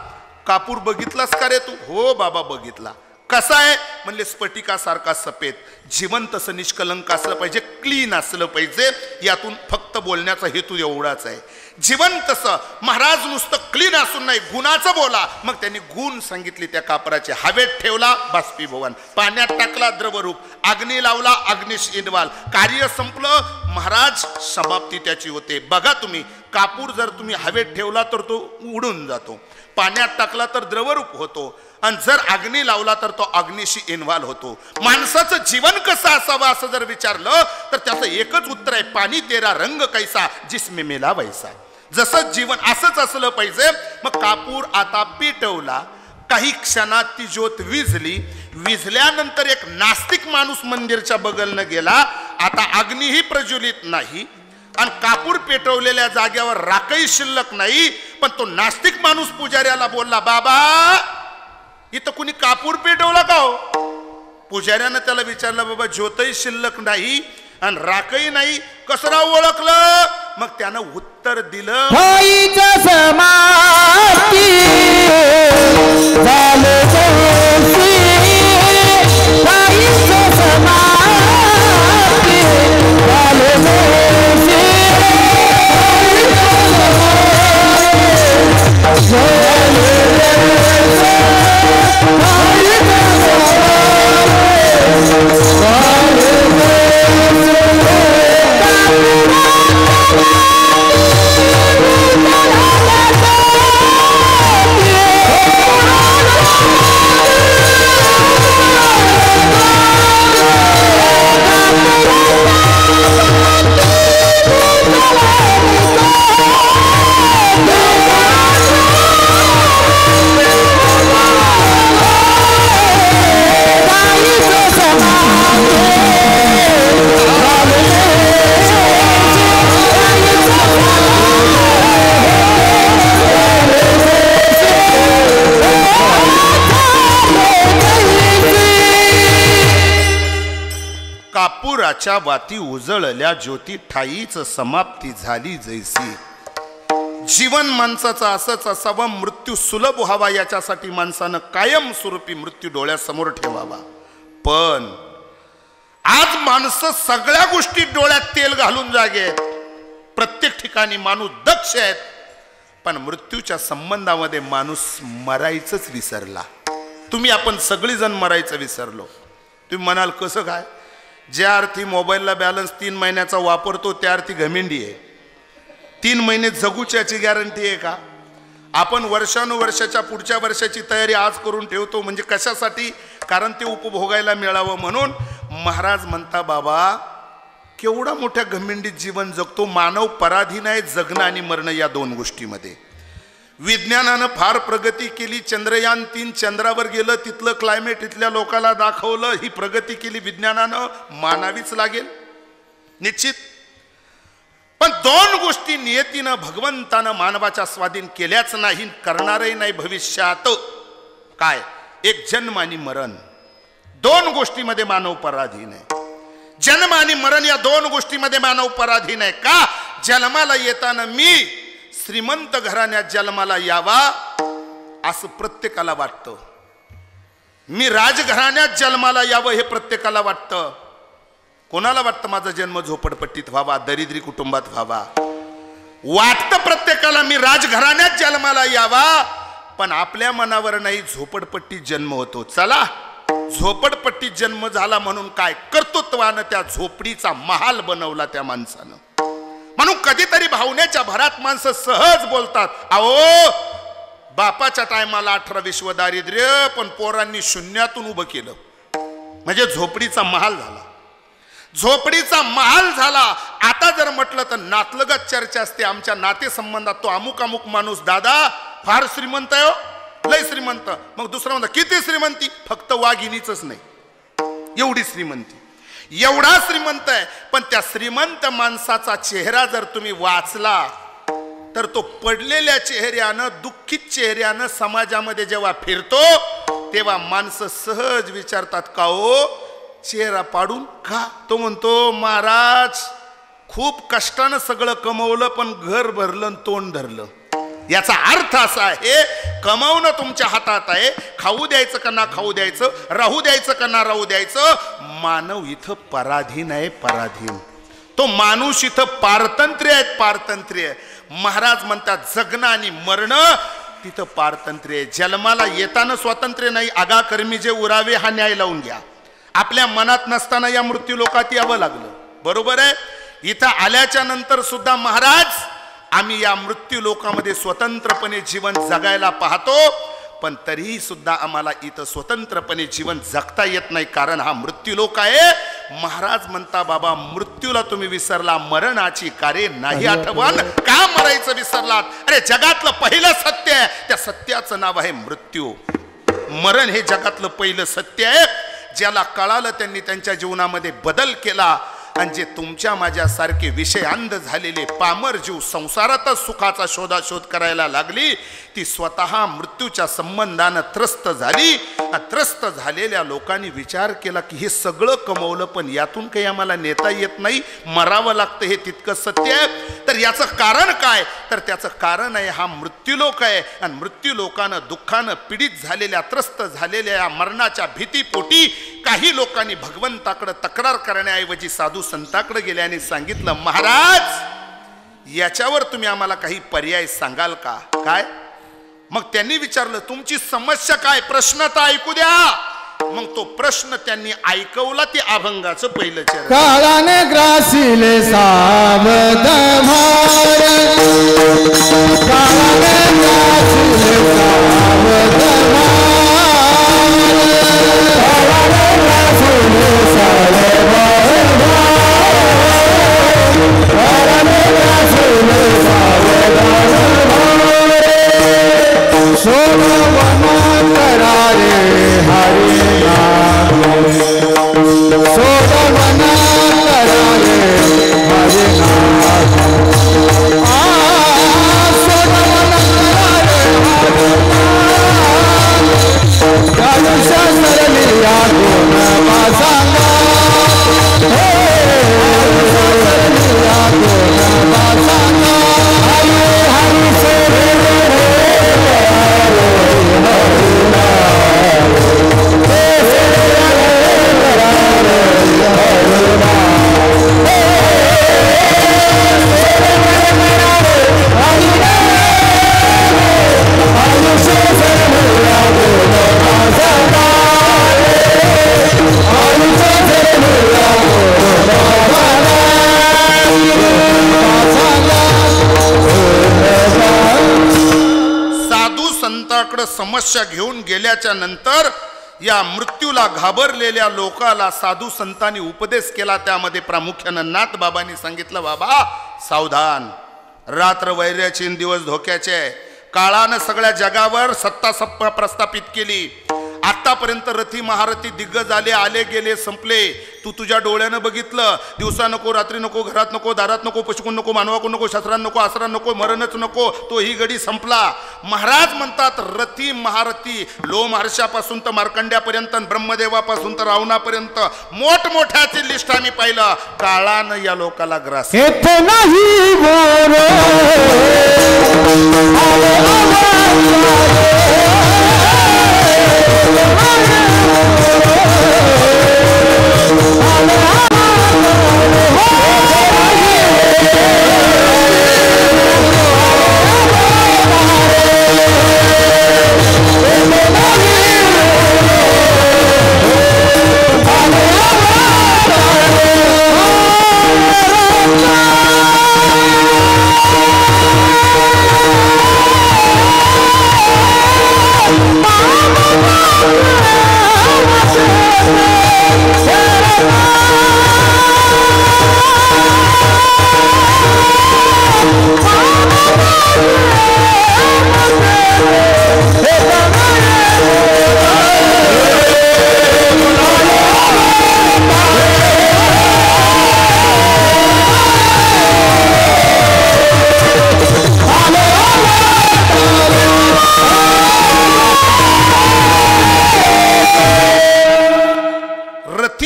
कापूर बघितलास का रे तू? हो बाबा बघितला. कसा आहे? म्हणले स्फटिकासारखा सफेद. जीवन तसं निष्कलंक असलं पाहिजे, क्लीन असलं पाहिजे. यातून फक्त बोलण्याचा हेतू एवढाच आहे. जीवन तसं महाराज नुसतं क्लीन असून नाही, गुणाचं बोला. मग त्यांनी गुण सांगितले त्या कापराचे. हवेत ठेवला बाष्पीभवन, पाण्यात टाकला द्रवरूप, अग्नी लावला अग्निश इनवाल. कार्य संपलं महाराज, समाप्ती त्याची होते. बघा तुम्ही, कापूर जर तुम्ही हवेत ठेवला तर तो उडून जातो, पाण्यात टाकला तर द्रवरूप होतो, आणि जर अग्नी लावला तर तो अग्निशी इन्व्हॉल्व होतो. माणसाचं जीवन कसं असावं असं जर विचारलं तर त्याचं एकच उत्तर आहे, पाणी तेरा रंग कैसा जिसमे मेला वैसा. जसं जीवन असंच असलं पाहिजे. मग कापूर आता पेटवला, काही क्षणात ती ज्योत विझली. विझल्यानंतर एक नास्तिक माणूस मंदिरच्या बगलनं गेला. आता अग्नीही प्रज्वलित नाही आणि कापूर पेटवलेल्या जागेवर राखही शिल्लक नाही. पण तो नास्तिक माणूस पुजाऱ्याला बोलला, बाबा इथं कुणी कापूर पेटवला का हो? पुजाऱ्यानं त्याला विचारलं, बाबा ज्योतही शिल्लक नाही आणि राखही नाही, कसं राव ओळखलं? मग त्यानं उत्तर दिलं, कापुराच्या वाती उजळल्या ज्योती ठाईच समाप्ती झाली जैसी. जीवन माणसाचं असंच असावं, मृत्यू सुलभ व्हावा याच्यासाठी माणसानं कायम स्वरूपी मृत्यू डोळ्यासमोर ठेवावा. पण आज माणसं सगळ्या गोष्टी डोळ्यात तेल घालून जागे आहेत. प्रत्येक ठिकाणी माणूस दक्ष आहेत, पण मृत्यूच्या संबंधामध्ये माणूस मरायचंच विसरला. तुम्ही आपण सगळीजण मरायचं विसरलो. तुम्ही म्हणाल कसं काय? ज्या अर्थी मोबाईलला बॅलन्स 3 महिन्याचा वापरतो त्या अर्थी घमेंडी आहे. 3 महिने जगूच्याची गॅरंटी आहे का? आपण वर्षानुवर्षाच्या पुढच्या वर्षाची तयारी आज करून ठेवतो म्हणजे कशासाठी? कारण ते उपभोगायला मिळावं म्हणून. महाराज म्हणता बाबा केवढा मोठ्या घमेंडीत जीवन जगतो मानव. पराधीन आहे जगणं आणि मरणं या दोन गोष्टीमध्ये. विज्ञानानं फार प्रगती केली. चंद्रयान 3 चंद्रावर गेलं, तिथलं क्लायमेट इथल्या लोकांना दाखवलं. ही प्रगती केली विज्ञानानं, मानावीच लागेल निश्चित. पण दोन गोष्टी नियतीनं भगवंतानं मानवाच्या स्वाधीन केल्याच नाही, करणारही नाही भविष्यात. काय? एक जन्म आणि मरण. दोन गोष्टीमध्ये मानव पराधीन आहे. जन्म आणि मरण या दोन गोष्टीमध्ये मानव पराधीन आहे. का? जन्माला येताना मी श्रीमंत घराण्यात जन्माला यावा असं प्रत्येकाला वाटतं. मी राजघराण्यात जन्माला यावं हे प्रत्येकाला वाटतं. कोणाला वाटतं माझा जन्म झोपडपट्टीत व्हावा, दरिद्री कुटुंबात व्हावा? वाटतं प्रत्येकाला मी राजघराण्यात जन्माला यावा. पण आपल्या मनावर नाही, झोपडपट्टीत जन्म होतो. चला, झोपडपट्टीत जन्म झाला म्हणून काय कर्तृत्वानं त्या झोपडीचा महाल बनवला त्या माणसानं. म्हणून कधीतरी भावनेच्या भरात माणसं सहज बोलतात, अहो बापाच्या टायमाला 18 विश्व दारिद्र्य, पण पोरांनी शून्यातून उभं केलं म्हणजे झोपडीचा महाल झाला. झोपडीचा महाल झाला. आता जर म्हटलं तर नातलगत चर्चा असते आमच्या नातेसंबंधात, तो अमुक अमुक माणूस दादा फार श्रीमंत आहे, लय श्रीमंत. मग दुसरा म्हणतो किती श्रीमंती? फक्त वाघिणीच नाही, एवढी श्रीमंती, एवढा श्रीमंत आहे. पण त्या श्रीमंत माणसाचा चेहरा जर तुम्ही वाचला तर तो पडलेल्या चेहऱ्यानं, दुःखित चेहऱ्यानं समाजामध्ये जेव्हा फिरतो तेव्हा माणसं सहज विचारतात, का हो चेहरा पाडून का? तो म्हणतो महाराज खूप कष्टानं सगळं कमवलं पण घर भरलं आणि तोंड धरलं. याचा अर्थ असा आहे, कमावणं तुमच्या हातात आहे, खाऊ द्यायचं का ना खाऊ द्यायचं, राहू द्यायचं का ना राहू द्यायचं. मानव इथं पराधीन आहे, पराधीन. तो माणूस इथं पारतंत्र्य आहे, पारतंत्र्य. महाराज म्हणतात जगणं आणि मरणं तिथं पारतंत्र्य. जन्माला येताना स्वातंत्र्य नाही. आगाकर्मी जे उरावे हा न्याय लावून घ्या. आपल्या मनात नसताना या मृत्यू लोकात यावं लागलं, बरोबर आहे. इथं आल्याच्या नंतर सुद्धा महाराज आम्ही या मृत्यू लोकामध्ये स्वतंत्रपणे जीवन जगायला पाहतो, पण तरीही सुद्धा आम्हाला इथं स्वतंत्रपणे जीवन जगता येत नाही, कारण हा मृत्यू लोक आहे. महाराज म्हणता बाबा मृत्यूला तुम्ही विसरला, मरणाची कार्य नाही आठवण. का मरायचं विसरलात? अरे जगातलं पहिलं सत्य आहे, त्या सत्याचं नाव आहे मृत्यू. मरण हे जगातलं पहिलं सत्य आहे. ज्याला कळालं त्यांनी त्यांच्या जीवनामध्ये बदल केला. आणि जे तुमच्या माझ्यासारखे विषयांध झालेले पामर जीव संसारातच सुखाचा शोधाशोध करायला लागली, ती स्वतः मृत्यूच्या संबंधानं त्रस्त झाली. त्रस्त झालेल्या लोकांनी विचार केला की हे सगळं कमवलं पण यातून काही आम्हाला नेता येत नाही, मरावं लागतं, हे तितकं सत्य आहे. तर याचं कारण काय? तर त्याचं कारण आहे हा मृत्यूलोक आहे. आणि मृत्यूलोकानं दुःखानं पीडित झालेल्या, त्रस्त झालेल्या या मरणाच्या भीतीपोटी काही लोकांनी भगवंताकडे तक्रार करण्याऐवजी साधू संताकडे गेल्याने सांगितलं, महाराज याच्यावर तुम्ही आम्हाला काही पर्याय सांगाल का? काय? मग त्यांनी विचारलं तुमची समस्या काय, प्रश्न तर ऐकू द्या. मग तो प्रश्न त्यांनी ऐकवला. ते अभंगाचं पहिलं चरण. काळाने ग्रासिले सावध भार, काळाने ग्रासिले सावध समस्या घेऊन गेल्याच्या नंतर या मृत्यूला घाबरलेल्या लोकाला साधू संतांनी उपदेश केला. त्यामध्ये प्रामुख्यानं नाथ बाबांनी सांगितलं, बाबा सावधान, रात्र वैर्याची दिवस धोक्याचे. काळानं सगळ्या जगावर सत्ता प्रस्थापित केली. आतापर्यंत रथी महारथी दिग्गज आले, आले गेले, संपले. तू तुझ्या डोळ्यानं बघितलं. दिवसा नको, रात्री नको, घरात नको, दारात नको, पशुकून नको, मानवाकून नको, शस्त्रान नको, आसरा नको, मरणच नको. तो ही गडी संपला. महाराज म्हणतात रथी महारथी लोमहर्षापासून तर मार्कंड्यापर्यंत, ब्रह्मदेवापासून तर रावणापर्यंत मोठमोठ्याची लिस्ट आम्ही पाहिलं. काळानं या लोकाला ग्रास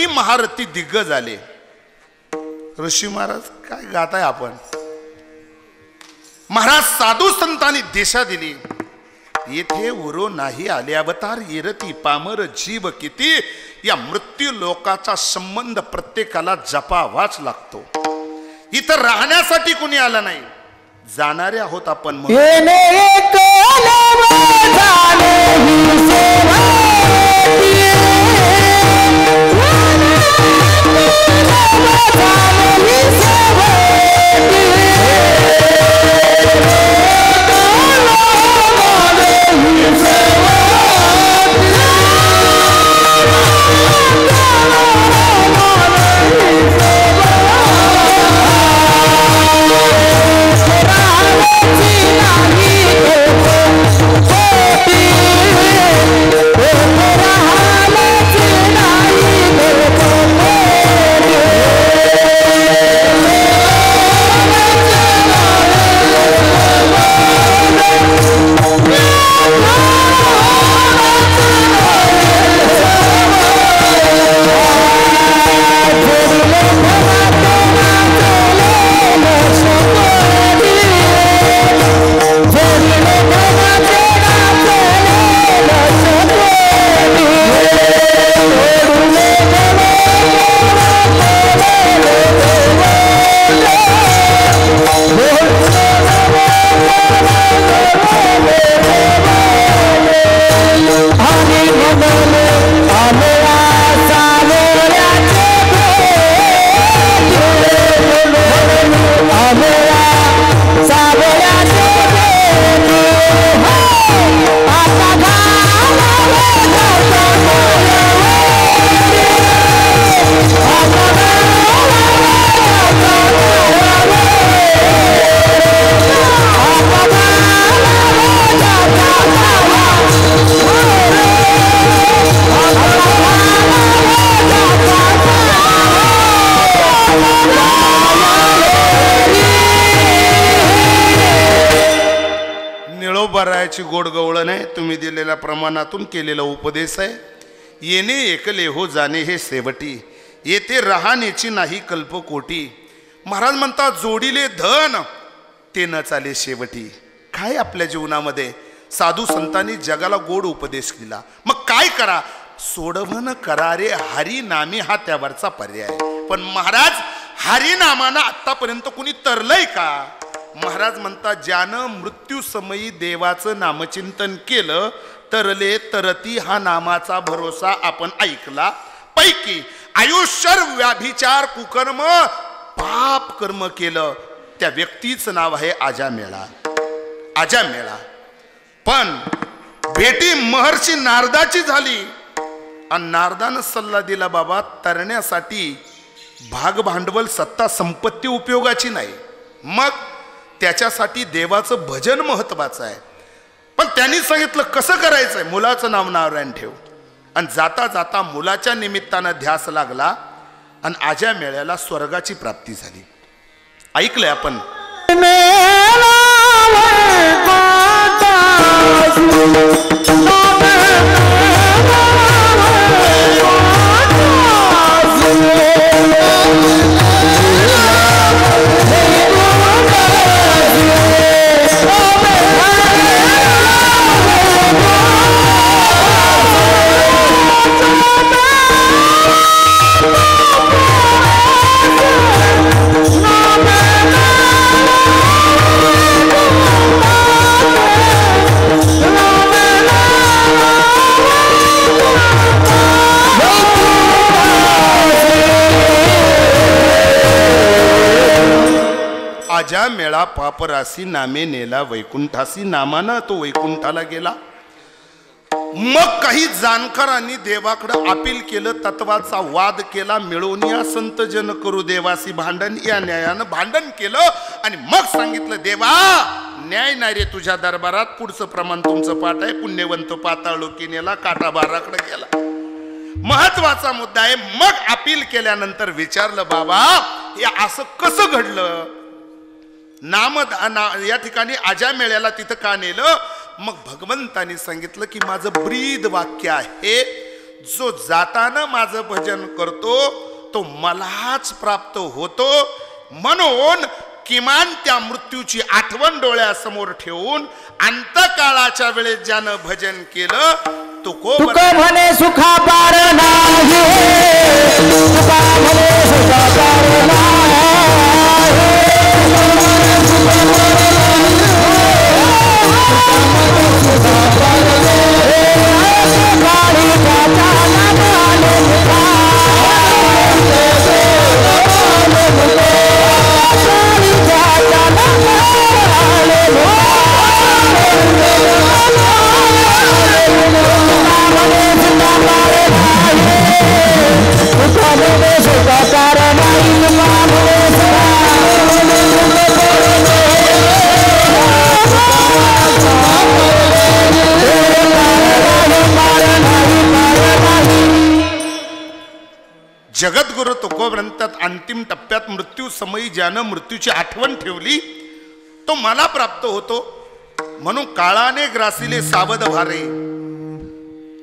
महारथी दिग्गज आले. ऋषी महाराज काय गाताय आपण? महाराज साधू संतांनी दिशा दिली. येथे उरो नाही आले अवतार येरती पामर जीव किती. या मृत्यू लोकाचा संबंध प्रत्येकाला जपावाच लागतो. इथं राहण्यासाठी कुणी आलं नाही, जाणारे आहोत आपण. बरायची गोड गवळण आहे. तुम्ही दिलेल्या प्रमाणातून केलेला उपदेश आहे. येणे एकले हो जाणे हे शेवटी, येथे राहण्याची नाही कल्पकोटी. महाराज म्हणतात जोडीले धन ते न चाले शेवटी. काय आपल्या जीवनामध्ये साधू संतांनी जगाला गोड उपदेश दिला. मग काय करा? सोडवण करा रे हरी नामी, हा त्यावरचा पर्याय. पण महाराज हरिनामानं आतापर्यंत कुणी तरलंय का? महाराज म्हणतात ज्यानं मृत्यू समयी देवाचं नामचिंतन केलं तरले तरती हा नामाचा भरोसा आपण ऐकला. पैकी आयुष्य व्याभिचार कुकर्म पाप कर्म केलं त्या व्यक्तीचं नाव आहे आजामेळा. आजामेळा. पण भेटी महर्षी नारदाची झाली आणि नारदानं सल्ला दिला, बाबा तरण्यासाठी भाग भांडवल सत्ता संपत्ती उपयोगाची नाही, मग त्याच्यासाठी देवाचं भजन महत्वाचं आहे. पण त्यांनी सांगितलं कसं करायचंय, मुलाचं नाव नारायण ठेव. आणि जाता जाता मुलाच्या निमित्तानं ध्यास लागला आणि आज्या मेळ्याला स्वर्गाची प्राप्ती झाली. ऐकलंय आपण. आज्या मेळा पापरासी नामे नेला वैकुंठासी, नामानं तो वैकुंठाला गेला. मग काही जाणकारांनी देवाकडे अपील केलं, तत्वाचा वाद केला. मिळून या संत जन करू देवासी भांडण, या न्यायानं भांडण केलं. आणि मग सांगितलं, देवा न्याय नाही रे तुझ्या दरबारात, पुढचं प्रमाण तुमचं पाठ आहे. पुण्यवंत पाताळ लोकी नेला, काटा बाराकडे गेला. महत्वाचा मुद्दा आहे. मग अपील केल्यानंतर विचारलं, बाबा हे असं कसं घडलं, या ठिकाणी आज्या मेळ्याला तिथं का नेलं. मग भगवंतानी सांगितलं की माझं ब्रीद वाक्य आहे, जो जाताना माझं भजन करतो तो मलाच प्राप्त होतो. म्हणून किमान त्या मृत्यूची आठवण डोळ्यासमोर ठेवून अंतकाळाच्या वेळेस ज्यानं भजन केलं तुको म्हणे सुखा पार नाही, तुका म्हणे सुखा पार नाही. जगद्गुरु तुकोबंतात अंतिम टप्प्यात मृत्यू समयी ज्यानं मृत्यूची आठवण ठेवली तो मला प्राप्त होतो. म्हणून काळाने ग्रासिले सावध भारे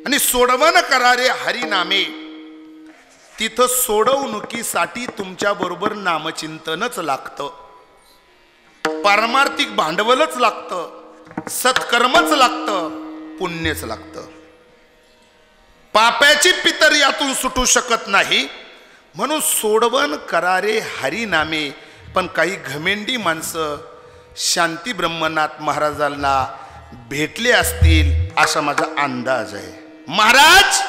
आणि सोडवण करारे हरिनामे. तिथं सोडवणुकीसाठी तुमच्या बरोबर नामचिंतनच लागतं, पारमार्थिक भांडवलच लागतं, सत्कर्मच लागतं, पुण्यच लागतं. पाप्याची पितर यातून सुटू शकत नाही. म्हणून सोडवण करारे हरिनामे. पण काही घमेंडी माणसं शांती ब्रह्मनाथ महाराजांना भेटले असतील असा माझा अंदाज आहे. महाराज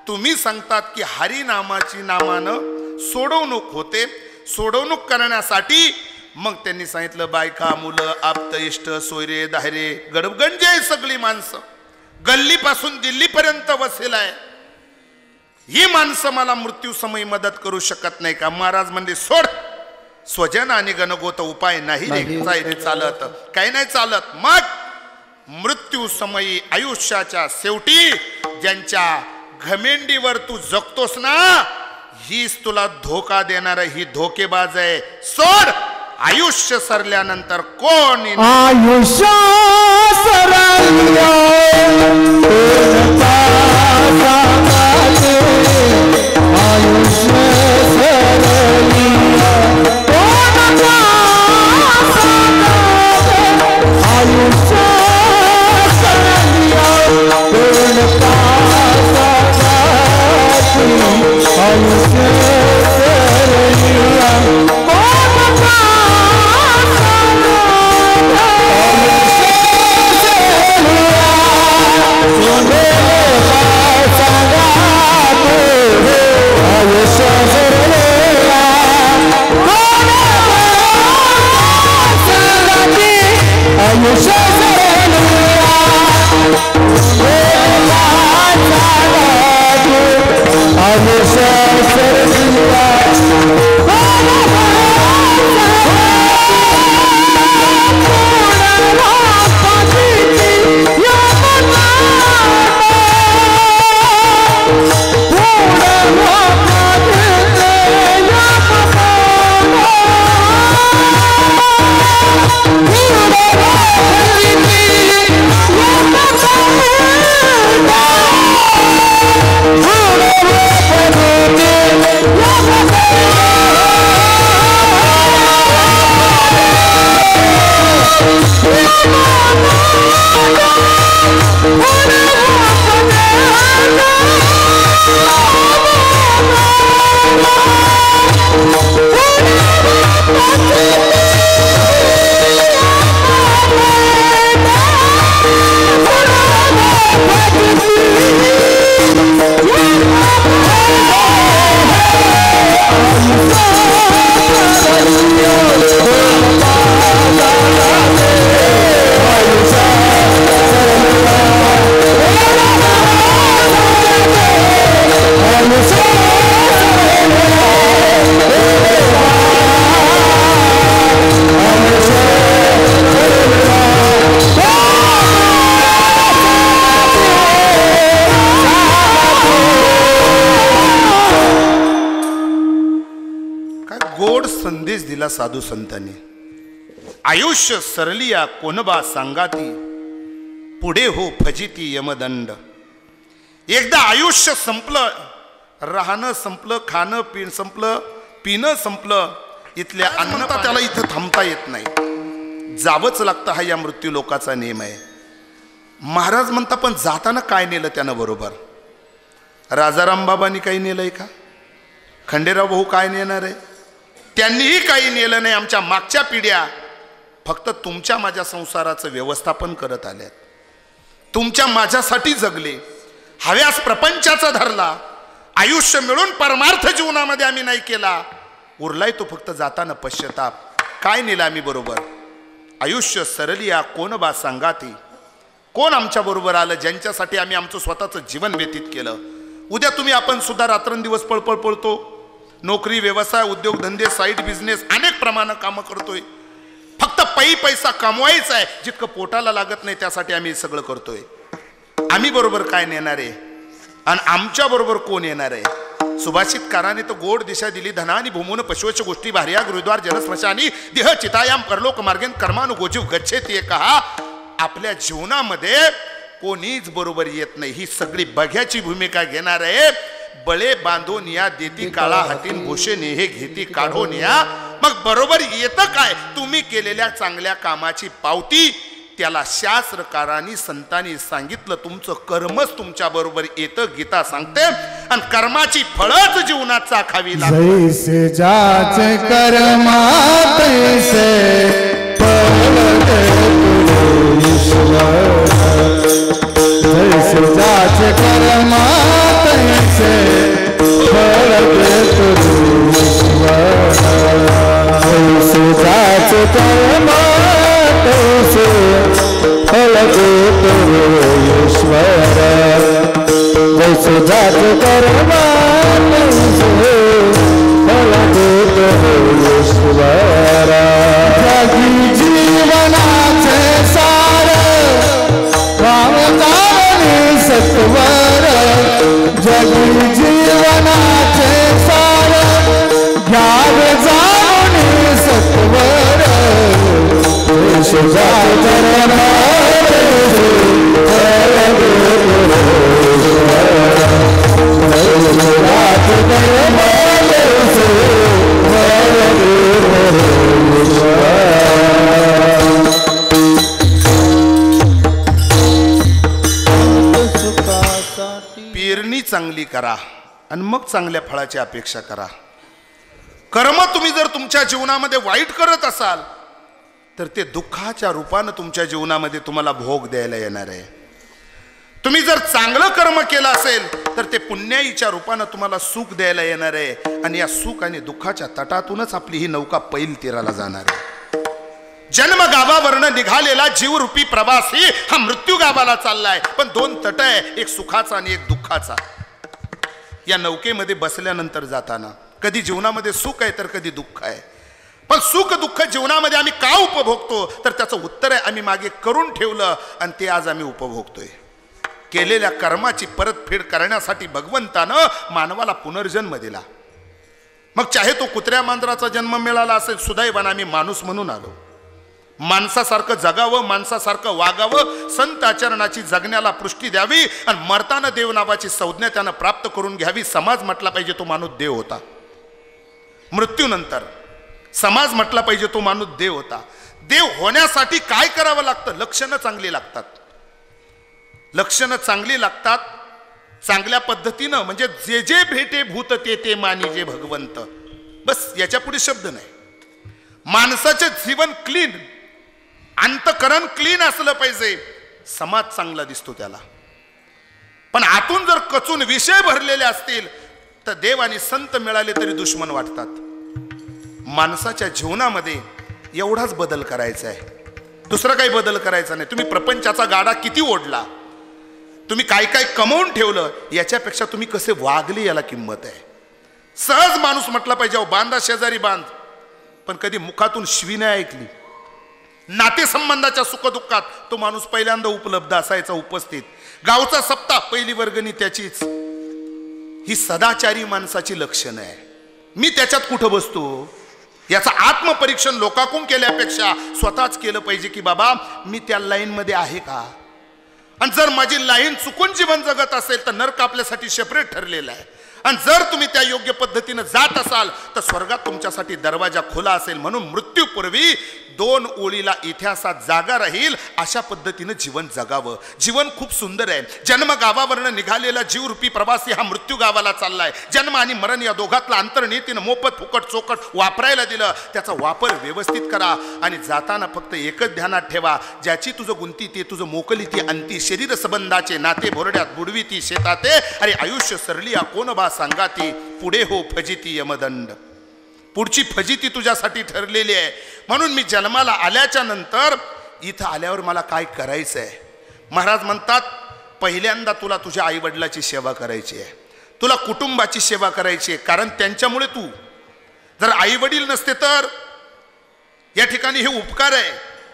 तुम्ही सांगतात की हरिनामाची नामानं सोडवणूक होते. सोडवणूक करण्यासाठी मग त्यांनी सांगितलं, बायका मुलं आप्त इष्ट सोयरे दायरे गडबगंजे सगळी माणसं, गल्लीपासून दिल्लीपर्यंत वसेल आहे, ही माणसं मला मृत्यू समयी मदत करू शकत नाही का. महाराज म्हणजे सोड, स्वजन आणि गणगोत उपाय नाही रे चालत, काही नाही चालत. मग मृत्यू समयी आयुष्याच्या शेवटी ज्यांच्या घमेंडीवर तू जगतोस ना, हीच तुला धोका देणार ही धोकेबाज आहे. सोड. आयुष्य सरल्यानंतर कोण आयुष्य गोड संदेश दिला साधू संतांनी. आयुष्य सरलिया कोणबा सांगाती, पुढे हो फजिती यमदंड. एकदा आयुष्य संपलं, राहणं संपलं, खाणं संपलं, पिणं संपलं, इथल्या अन्न त्याला इथं थांबता येत नाही, जावंच लागतं. हा या मृत्यू लोकाचा नियम आहे. महाराज म्हणता पण जाताना काय नेलं त्यानं बरोबर? राजाराम बाबांनी काही नेलंय का? खंडेराव भाऊ काय नेणार आहे? त्यांनीही काही नेलं नाही. आमच्या मागच्या पिढ्या फक्त तुमच्या माझ्या संसाराचं व्यवस्थापन करत आल्यात, तुमच्या माझ्यासाठी जगले, हव्यास प्रपंचाचा धरला. आयुष्य मिळून परमार्थ जीवनामध्ये आम्ही नाही केला. उरलाय तो फक्त जाताना पश्चाताप. काय नेलं आम्ही बरोबर? आयुष्य सरलिया कोण बा सांगाती. कोण आमच्या बरोबर आलं ज्यांच्यासाठी आम्ही आमचं स्वतःचं जीवन व्यतीत केलं? उद्या तुम्ही आपण सुद्धा रात्रंदिवस पळपळ पळतो, नोकरी, व्यवसाय, उद्योगधंदे, साईड बिझनेस, अनेक प्रमाणात कामं करतोय. फक्त पैसा कमवायचा आहे, जितकं पोटाला लागत नाही त्यासाठी आम्ही सगळं करतोय. आम्ही बरोबर काय नेणार आहे आणि आमच्या बरोबर कोण येणार आहे? सुभाषितकाराने तर गोड दिशा दिली. धनानी भूमून पशुवच गोष्टी भार्या गृहद्वार जनस्मशानी देह चितायाम परलोक मार्गेन कर्मानुगोजीव गच्छेत ये कहा. आपल्या जीवनामध्ये कोणीच बरोबर येत नाही. ही सगळी बघ्याची भूमिका घेणार आहे. बळे बांधून या देती काळा हातीन भूषे नेहे घेती काढून या. मग बरोबर येतं काय? तुम्ही केलेल्या चांगल्या कामाची पावती. त्याला शास्त्रकारांनी संतांनी सांगितलं, तुमचं कर्मच तुमच्या बरोबर येतं. गीता सांगते. आणि कर्माची फळच जीवनात चाखावी लागतात. जैसे जाचे कर्मा तैसे फल दे तुझे ईश्वर. जैसे जाचे कर्मा तैसे फल दे तुझे ईश्वर. जैसे जाचे कर्मा तैसे फल दे तुझे ईश्वर. जैसे जाचे कर्मा तैसे फल दे तुझे ईश्वर. जगी जीवनाचे सार वावतारणी सत्वर. जगी जीवनाचे सार घ्यावे जाणे सत्वर. जैसे जाचे कर्मा तैसे फल दे तुझे पेरणी चांगली करा आणि मग चांगल्या फळाची अपेक्षा करा. कर्म तुम्ही जर तुमच्या जीवनामध्ये वाईट करत असाल तर ते दुःखाच्या रूपानं तुमच्या जीवनामध्ये तुम्हाला भोग द्यायला येणार आहे. तुम्ही जर चांगलं कर्म केलं असेल तर ते पुण्याईच्या रूपानं तुम्हाला सुख द्यायला येणार आहे. आणि या सुख आणि दुःखाच्या तटातूनच आपली ही नौका पैल तीराला जाणार आहे. जन्म गावावरनं निघालेला जीवरूपी प्रवासी हा मृत्यू गावाला चाललाय. पण दोन तट आहे, एक सुखाचा आणि एक दुःखाचा. या नौकेमध्ये बसल्यानंतर जाताना कधी जीवनामध्ये सुख आहे तर कधी दुःख आहे. पण सुख दुःख जीवनामध्ये आम्ही का उपभोगतो तर त्याचं उत्तर आहे आम्ही मागे करून ठेवलं आणि ते आज आम्ही उपभोगतोय. केलेल्या कर्माची परतफेड करण्यासाठी भगवंतानं मानवाला पुनर्जन्म दिला. मग चाहे तो कुत्र्या मांजराचा जन्म मिळाला असेल, सुदैवाने आम्ही माणूस म्हणून आलो. माणसासारखं जगावं, माणसासारखं वागावं, संत आचरणाची जगण्याला पुष्टी द्यावी आणि मरताना देव नावाची संज्ञा त्यानं प्राप्त करून घ्यावी. समाज म्हटला पाहिजे तो माणूस देव होता. मृत्यूनंतर समाज म्हटला पाहिजे तो माणूस देव होता. देव होण्यासाठी काय करावं लागतं? लक्षणं चांगली लागतात. लक्षणं चांगली लागतात चांगल्या पद्धतीनं. म्हणजे जे जे भेटे भूत ते ते मानी जे भगवंत. बस याच्या पुढे शब्द नाही. माणसाचे जीवन क्लीन, अंतकरण क्लीन असलं पाहिजे. समाज चांगला दिसतो त्याला. पण आतून जर कचून विषय भरलेले असतील तर देव आणि संत मिळाले तरी दुश्मन वाटतात. माणसाच्या जीवनामध्ये एवढाच बदल करायचा आहे, दुसरा काही बदल करायचा नाही. तुम्ही प्रपंचाचा गाडा किती ओढला, तुम्ही काय काय कमवून ठेवलं, याच्यापेक्षा तुम्ही कसे वागले याला किंमत आहे. सहज माणूस म्हटला पाहिजे बांधा शेजारी बांध, पण कधी मुखातून शिवी नाही ऐकली. नातेसंबंधाच्या सुखदुःखात तो माणूस पहिल्यांदा उपलब्ध असायचा, उपस्थित. गावचा सप्ताह पहिली वर्गणी त्याचीच. ही सदाचारी माणसाची लक्षणं आहे. मी त्याच्यात कुठं बसतो? याचं आत्मपरीक्षण लोकांकडून केल्यापेक्षा स्वतःच केलं पाहिजे की बाबा मी त्या लाईनमध्ये आहे का. आणि जर माझी लाईन चुकून जीवन जगत असेल तर नरक आपल्यासाठी सेपरेट ठरलेला आहे. आणि जर तुम्ही त्या योग्य पद्धतीने जात असाल तर स्वर्गात तुमच्यासाठी दरवाजा खुला असेल. म्हणून मृत्यूपूर्वी 2 ओळीला इतिहासात जागा राहील अशा पद्धतीने जीवन जगावं. जीवन खूप सुंदर आहे. जन्म गावावरनं निघालेला जीवरूपी प्रवासी हा मृत्यू गावाला चाललाय. जन्म आणि मरण या दोघातलं अंतर नीतीनं मोफत फुकट चोकट वापरायला दिलं. त्याचा वापर व्यवस्थित करा आणि जाताना फक्त एकच ध्यानात ठेवा, ज्याची तुझं गुंती ते तुझं मोकली ती अंती. शरीर संबंधाचे नाते बोरड्यात बुडवी ती शेताते. अरे आयुष्य सरलिया कोण बा सांगाती, पुढे हो फजिती यमदंड. पुढची फजिती तुझ्यासाठी ठरलेली आहे. म्हणून मी जन्माला आल्याच्या नंतर इथं आल्यावर मला काय करायचं आहे. महाराज म्हणतात पहिल्यांदा तुला तुझ्या आई वडिलाची सेवा करायची आहे, तुला कुटुंबाची सेवा करायची आहे. कारण त्यांच्यामुळे तू, जर आई वडील नसते तर या ठिकाणी हे उपकार आहे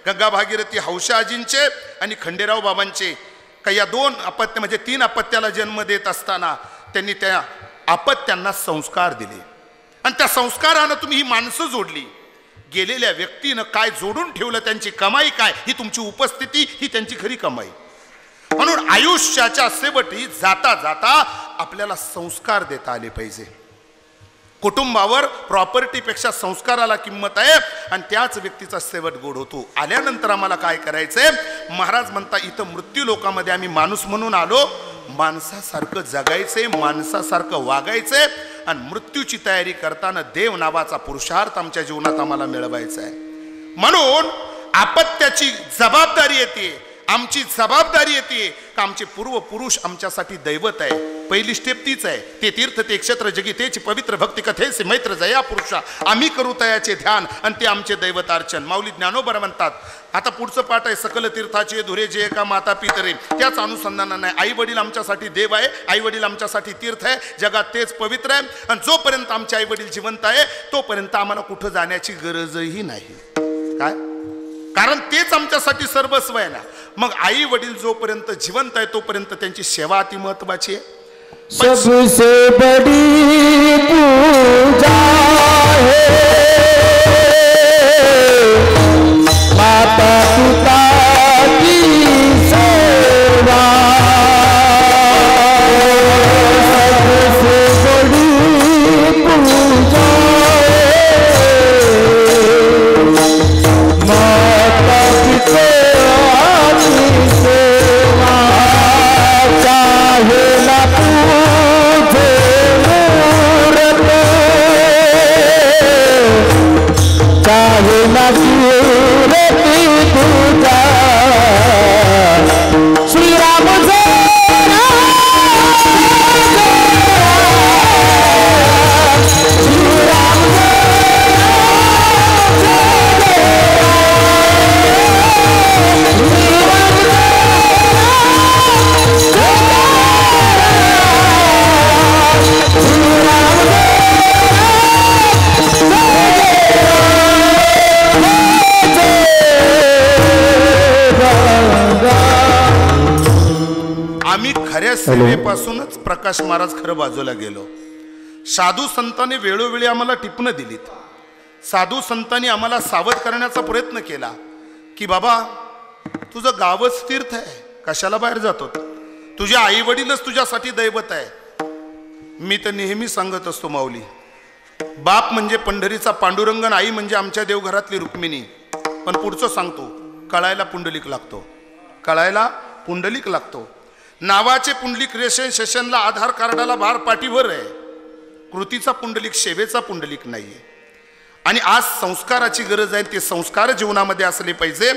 गंगा भागीरथी हौशा आजींचे आणि खंडेराव बाबांचे. का या 2 अपत्य म्हणजे 3 अपत्याला जन्म देत असताना त्यांनी त्या अपत्यांना संस्कार दिले आणि त्या संस्कारानं तुम्ही ही माणसं जोडली. गेलेल्या व्यक्तीनं काय जोडून ठेवलं, त्यांची कमाई काय, ही तुमची उपस्थिती, ही त्यांची खरी कमाई. म्हणून आयुष्याच्या शेवटी जाता जाता आपल्याला संस्कार देता आले पाहिजे. कुटुंबावर प्रॉपर्टीपेक्षा संस्काराला किंमत आहे आणि त्याच व्यक्तीचा शेवट गोड होतो. आल्यानंतर आम्हाला काय करायचंय. महाराज म्हणता इथं मृत्यू लोकांमध्ये आम्ही माणूस म्हणून आलो, माणसासारखं जगायचंय, माणसासारखं वागायचंय आणि मृत्यूची तयारी करताना देव नावाचा पुरुषार्थ आमच्या जीवनात आम्हाला मिळवायचा आहे. म्हणून आपत्याची जबाबदारी येते, आमची जबाबदारी येते का आमचे पूर्व पुरुष आमच्यासाठी दैवत आहे. पहिली स्टेप तीच आहे. ते तीर्थ ते क्षेत्र जगी तेची पवित्र भक्ती कथेचे मैत्र जया पुरुषा, आम्ही करू तयाचे ध्यान आणि ते आमचे दैवतार्चन. माऊली ज्ञानोबा म्हणतात. आता पुढचं पाठ आहे सकल तीर्थाचे धुरे जे का माता पितरे. त्याच अनुसंधानाने आई वडील आमच्यासाठी देव आहे, आई वडील आमच्यासाठी तीर्थ आहे, जगात तेच पवित्र आहे. आणि जोपर्यंत आमचे आई वडील जिवंत आहे तोपर्यंत आम्हाला कुठं जाण्याची गरजही नाही. काय, कारण तेच आमच्यासाठी सर्वस्व आहे ना. मग आई वडील जोपर्यंत जिवंत आहे तोपर्यंत त्यांची सेवा अति महत्वाची आहे. सबसे बड़ी पूजा है माता पिता की सेवा. सबसे बड़ी पूजा माता पिता की सेवा. चाहे ना पूजे मूरत, चाहे ना सूरत पूजा. श्री राम आम्ही खऱ्या सेवेपासूनच प्रकाश महाराज खरं बाजूला गेलो. साधू संतांनी वेळोवेळी आम्हाला टिपणं दिलीत. साधू संतांनी आम्हाला सावध करण्याचा प्रयत्न केला की बाबा तुझं गावच तीर्थ आहे, कशाला बाहेर जातो, तुझे आई वडीलच तुझ्यासाठी दैवत आहे. मी तर नेहमी सांगत असतो माऊली, बाप म्हणजे पंढरीचा पांडुरंग, आई म्हणजे आमच्या देवघरातली रुक्मिणी. पण पुढचं सांगतो, कळायला पुंडलिक लागतो, कळायला पुंडलिक लागतो. नावाचे पुंडलिक रेशन आधार कार्डाला भार पाठीवर आहे, कृतीचा पुंडलिक सेवेचा पुंडलिक नाहीये. आणि आज संस्काराची गरज आहे. ते संस्कार जीवनामध्ये असले पाहिजे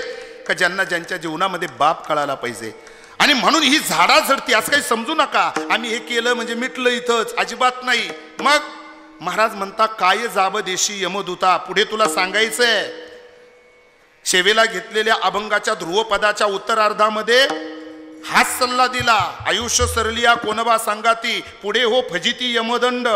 का ज्यांना ज्यांच्या जीवनामध्ये बाप कळाला पाहिजे. आणि म्हणून ही झाडाझडती आज काही समजू नका आम्ही हे केलं म्हणजे मिटलं इथंच, अजिबात नाही. मग महाराज म्हणता काय जाब देशी यमदूता. पुढे तुला सांगायचंय, सेवेला घेतलेल्या अभंगाच्या ध्रुवपदाच्या उत्तरार्धामध्ये हाच सल्ला दिला, आयुष्य सरलिया कोणबा सांगाती, पुढे हो फजिती यमदंड.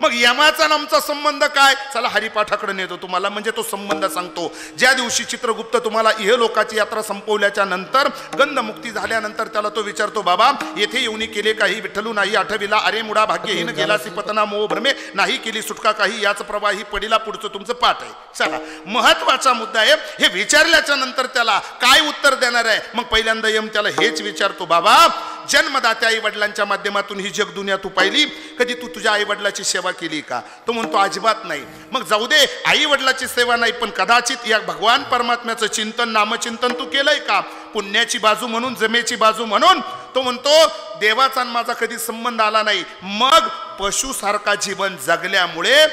मग यमाचा आणि आमचा संबंध काय? चला हरिपाठाकडे नेतो तुम्हाला, म्हणजे तो संबंध सांगतो. ज्या दिवशी चित्रगुप्त तुम्हाला इहलोकाची यात्रा संपवल्याच्या नंतर, गंधमुक्ती झाल्यानंतर त्याला तो विचारतो, बाबा येथे येऊनी केले काही विठ्ठलू नाही आठविला, अरे मुडा भाग्यहीन गेलासी पतना मोह भ्रमे, नाही केली सुटका काही याच प्रवाही पडिला. पुढचं तुमचं पाठ आहे. चला महत्वाचा मुद्दा आहे. हे विचारल्याच्या नंतर त्याला काय उत्तर देणार आहे? मग पहिल्यांदा यम त्याला हेच विचारतो, बाबा जन्मदात्या आई वडिलांच्या माध्यमातून ही जग दुनिया तू पाहिली, कधी तू तुझ्या आई वडिलाची सेवा केली का? तो म्हणतो अजिबात नाही. मग जाऊ दे आई वडिलाची सेवा नाही, पण कदाचित या भगवान परमात्म्याचं चिंतन नामचिंतन तू केलंय का? पुण्याची बाजू म्हणून, जमेची बाजू म्हणून. तो म्हणतो देवाचा आणि माझा कधी संबंध आला नाही. मग पशुसारखा जीवन जगल्यामुळे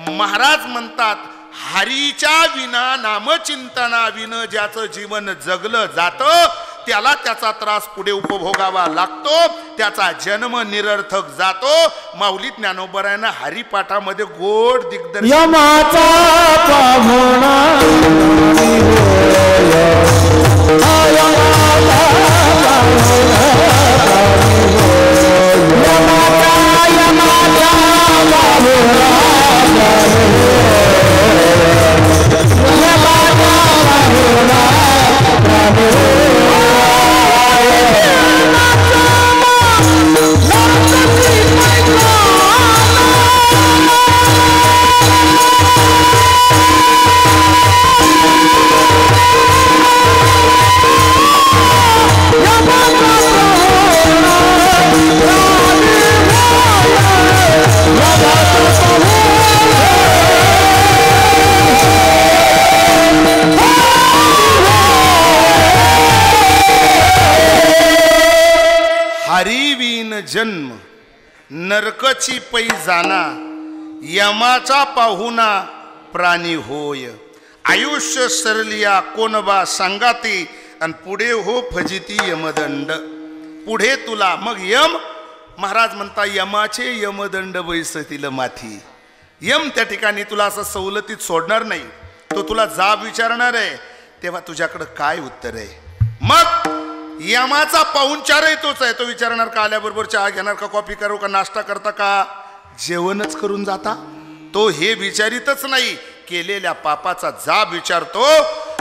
महाराज म्हणतात, हरीच्या विना नामचिंतना विन ज्याचं जीवन जगलं जातं त्याला त्याचा त्रास पुढे उपभोगावा लागतो, त्याचा जन्म निरर्थक जातो. माऊली ज्ञानोबरायांना हरिपाठामध्ये गोड दिग्दर्शन यमाचा पाहुणा हरिवीन जन्म नरकची पै जाना, यमाचा पाहुणा प्राणी होय. आयुष्य सरलिया कोणबा सांगाती, आणि पुढे हो फजिती यमदंड. पुढे तुला मग यम महाराज म्हणता यमाचे यमदंड बैसतील माथी. यम त्या ठिकाणी तुला असं सवलतीत सोडणार नाही, तो तुला जाब विचारणार आहे. तेव्हा तुझ्याकडं काय उत्तर आहे? मग यमाचा पाहुणचारही तोच आहे. तो विचारणार का आल्याबरोबर चहा घेणार का, कॉफी करू का, नाश्ता करता का, जेवणच करून जाता? तो हे विचारितच नाही, केलेल्या पापाचा जाब विचारतो.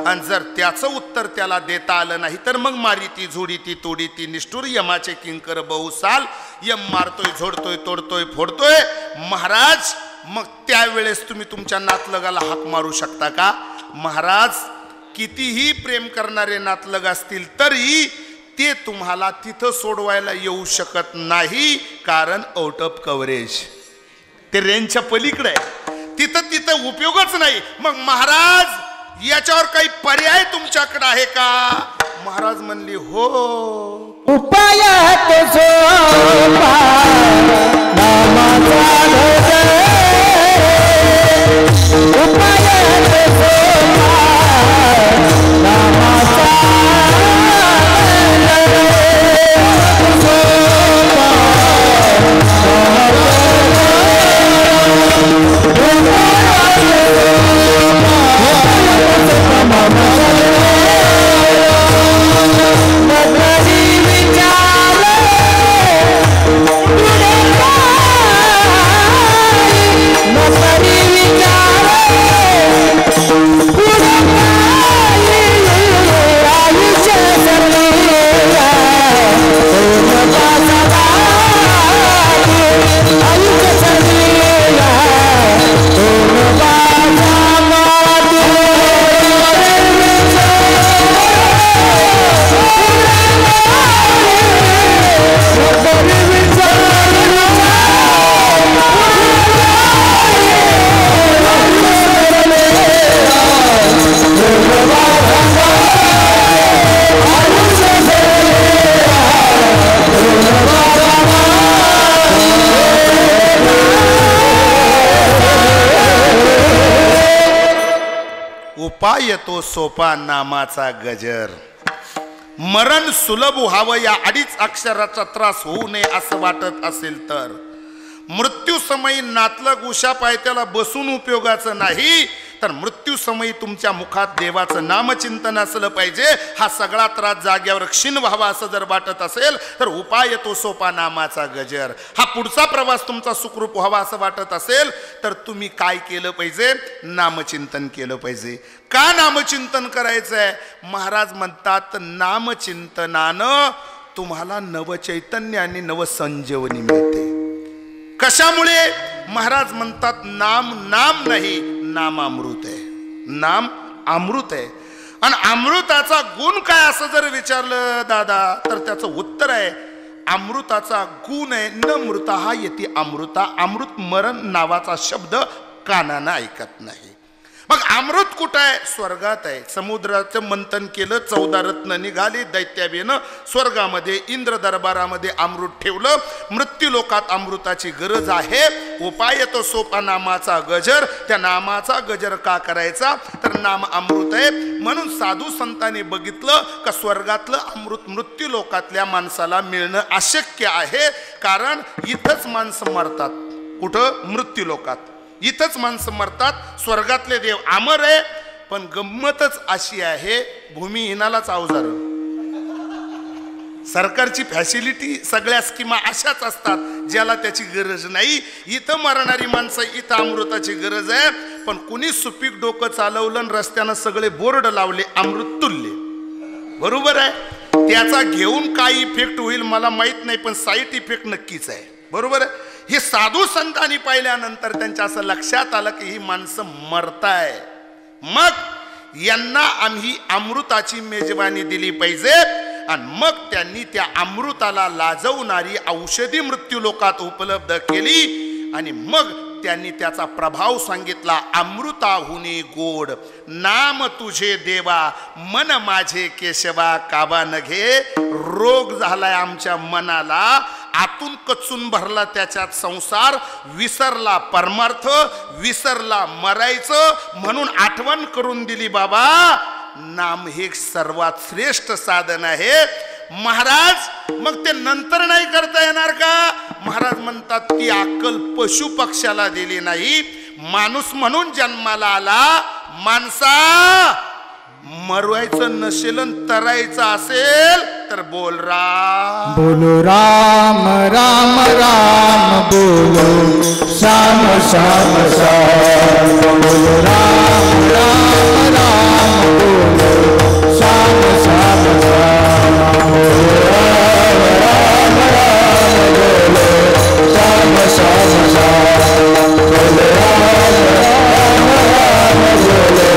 आणि जर त्याचं उत्तर त्याला देता आलं नाही तर मग मारी ती झोडी ती तोडी ती निष्ठुर यमाचे किंकर बहुसाल. यम मारतोय, झोडतोय, तोडतोय, फोडतोय. महाराज मग त्यावेळेस तुम्ही तुमच्या नातलगाला हाक मारू शकता का? महाराज कितीही प्रेम करणारे नातलग असतील तरी ते तुम्हाला तिथं सोडवायला येऊ शकत नाही, कारण आउट ऑफ कव्हरेज, ते रेंजच्या पलीकडे आहे. तिथं उपयोगच नाही. मग महाराज याच्यावर काही पर्याय तुमच्याकडे आहे का? महाराज म्हणले हो. उपाय उपाय तो सोपा नामाचा गजर. मरण सुलभ व्हावं या 2.5 अक्षराचा त्रास होऊ नये असं वाटत असेल तर, मृत्यू समयी नातलग उशा पायथ्याला बसून उपयोगाचं नाही, तर मृत्यू समयी तुमच्या मुखात देवाचं नामचिंतन असलं पाहिजे. हा सगळा त्रास जाग्यावर क्षीण व्हावा असं जर वाटत असेल तर उपाय येतो सोपा नामाचा गजर. हा पुढचा प्रवास तुमचा सुखरूप व्हावा असं वाटत असेल तर तुम्ही काय केलं पाहिजे? नामचिंतन केलं पाहिजे. का नामचिंतन करायचंय? महाराज म्हणतात नामचिंतनानं तुम्हाला नवचैतन्य आणि नवसंजीवनी मिळते. कशामुळे? महाराज म्हणतात नाम नाम नाही, नाम अमृत आहे. नाम अमृत आहे. आणि अमृताचा गुण काय असं जर विचारलं दादा तर त्याचं उत्तर आहे अमृताचा गुण आहे न मृता हा येते अमृता. अमृत मरण नावाचा शब्द कानानं ऐकत नाही. मग अमृत कुठं आहे? स्वर्गात आहे. समुद्राचं मंथन केलं, 14 रत्न निघाली. दैत्याबेनं स्वर्गामध्ये इंद्र दरबारामध्ये अमृत ठेवलं. मृत्यू लोकात अमृताची गरज आहे. उपाय येतो सोपा नामाचा गजर. त्या नामाचा गजर का करायचा? तर नाम अमृत आहे. म्हणून साधू संतांनी बघितलं का स्वर्गातलं अमृत मृत्यू लोकातल्या माणसाला मिळणं अशक्य आहे. कारण इथंच माणसं मरतात. कुठं? मृत्यू लोकात. इथंच माणसं मरतात. स्वर्गातले देव अमर आहे. पण गंमतच अशी आहे भूमिहीनालाच अवजार. सरकारची फॅसिलिटी सगळ्या स्कीमा अशाच असतात ज्याला त्याची गरज नाही. इथं मरणारी माणसं, इथं अमृताची गरज आहे. पण कुणी सुपीक डोकं चालवलं आणि रस्त्यानं सगळे बोर्ड लावले अमृत तुल्य. बरोबर आहे. त्याचा घेऊन काय इफेक्ट होईल मला माहित नाही, पण साईड इफेक्ट नक्कीच आहे. बरोबर आहे. हे साधू संतांनी पाहिल्यानंतर त्यांच्या असं लक्षात आलं की ही माणसं मरताय. मग यांना आम्ही अमृताची मेजवानी दिली पाहिजे. आणि मग त्यांनी त्या अमृताला लाजवणारी औषधी मृत्यू लोकात उपलब्ध केली. आणि मग त्यांनी त्याचा प्रभाव सांगितला. अमृताहुनी गोड नाम तुझे देवा, मन माझे केशवा काबा न घे. रोग झालाय आमच्या मनाला, आतून कचून भरला त्याच्यात संसार. विसरला परमार्थ, विसरला मरायचं. म्हणून आठवण करून दिली बाबा नाम हे सर्वात श्रेष्ठ साधन आहे. महाराज मग ते नंतर नाही करता येणार का? महाराज म्हणतात ती अक्कल पशु पक्षाला दिली नाही. माणूस म्हणून जन्माला आला. माणसा मरवायचं नसेल तरायचं असेल तर बोल राम. बोलो राम राम राम बोलो श्याम श्याम श्याम. बोलो राम राम राम बोलो श्याम श्याम श्याम. बोलो राम राम राम बोलो श्याम श्याम श्याम. बोलो राम राम राम बोलो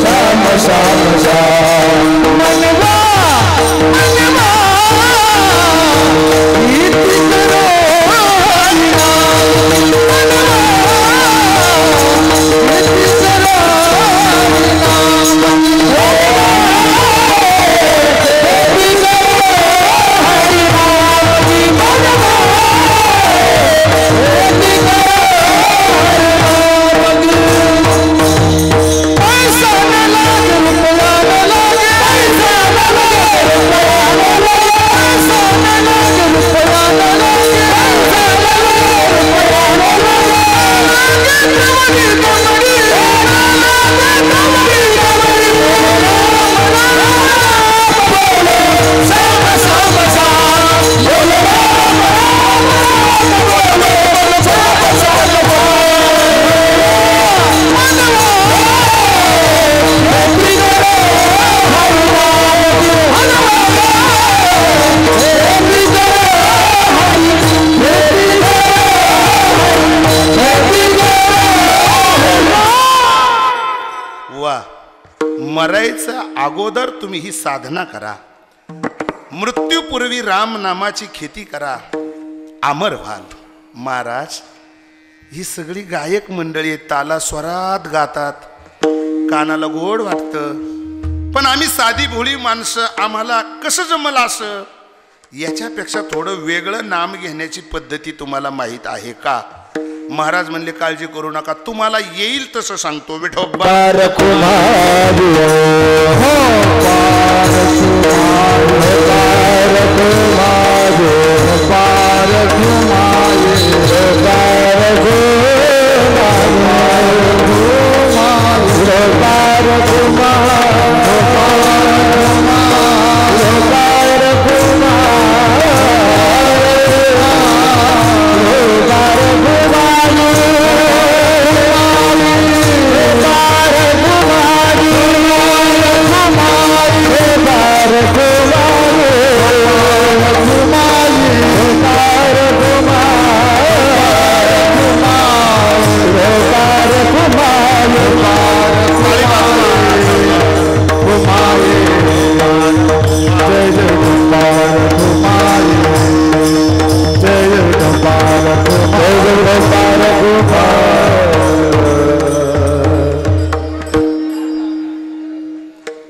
श्याम श्याम श्याम. मनवा मनवा इति करो हरिनाम. मनवा इति करो हरिनाम. मरायचं अगोदर तुम्ही ही साधना करा. मृत्यूपूर्वी राम नामाची खेती करा. अमर व्हाल. महाराज ही सगळी गायक मंडळी ताला स्वरात गातात, कानाला गोड वाटतं. पण आम्ही साधी भोळी माणसं, आम्हाला कसं जमलं असं? याच्यापेक्षा थोडं वेगळं नाम घेण्याची पद्धती तुम्हाला माहीत आहे का? महाराज म्हणले काळजी करू नका, तुम्हाला येईल तसं सांगतो. विठोबा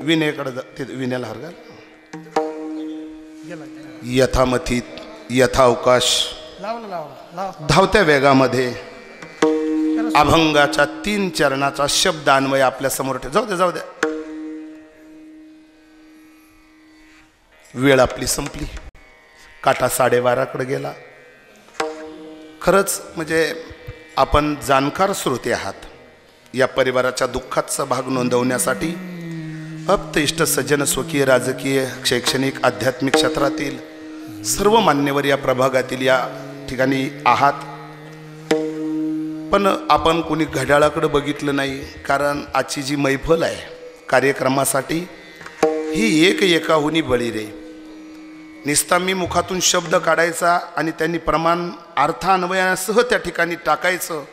विनयकडे विनयाला हरगा यथामथित यथावकाश धावत्या वेगामध्ये अभंगाच्या 3 चरणाचा शब्द अन्वय आपल्या समोर ठेव. जाऊ द्या वेळ आपली संपली. काटा 12:30 गेला. खरंच म्हणजे आपण जाणकार श्रोते आहात. या परिवाराच्या दुःखात सहभाग नोंदवण्यासाठी भक्त इष्ट सज्जन स्वकीय राजकीय शैक्षणिक आध्यात्मिक क्षेत्रातील सर्व मान्यवर या प्रभागातील या ठिकाणी आहात. पण आपण कोणी घड्याळाकडे बघितलं नाही. कारण आजची जी मैफल आहे कार्यक्रमासाठी ही एकाहुनी बळी रे. निस्ता मी मुखातून शब्द काढायचा आणि त्यांनी प्रमाण अर्थान्वयासह त्या ठिकाणी टाकायचं.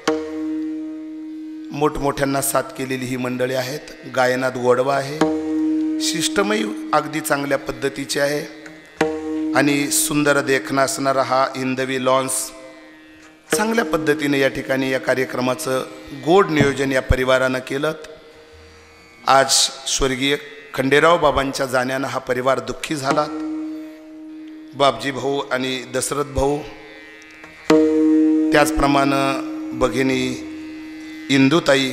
मोठमोठ्यांना साथ केलेली ही मंडळी आहेत. गायनात गोडवा आहे. शिष्टमयी अगदी चांगल्या पद्धतीचे आहे. आणि सुंदर देखणा असणारा हा हिंदवी लॉन्स चांगल्या पद्धतीने या ठिकाणी या कार्यक्रमाचं गोड नियोजन या परिवारानं केलं. आज स्वर्गीय खंडेराव बाबांच्या जाण्यानं हा परिवार दुःखी झाला. बापजी भाऊ आणि दशरथ भाऊ, त्याचप्रमाणे भगिनी इंदुताई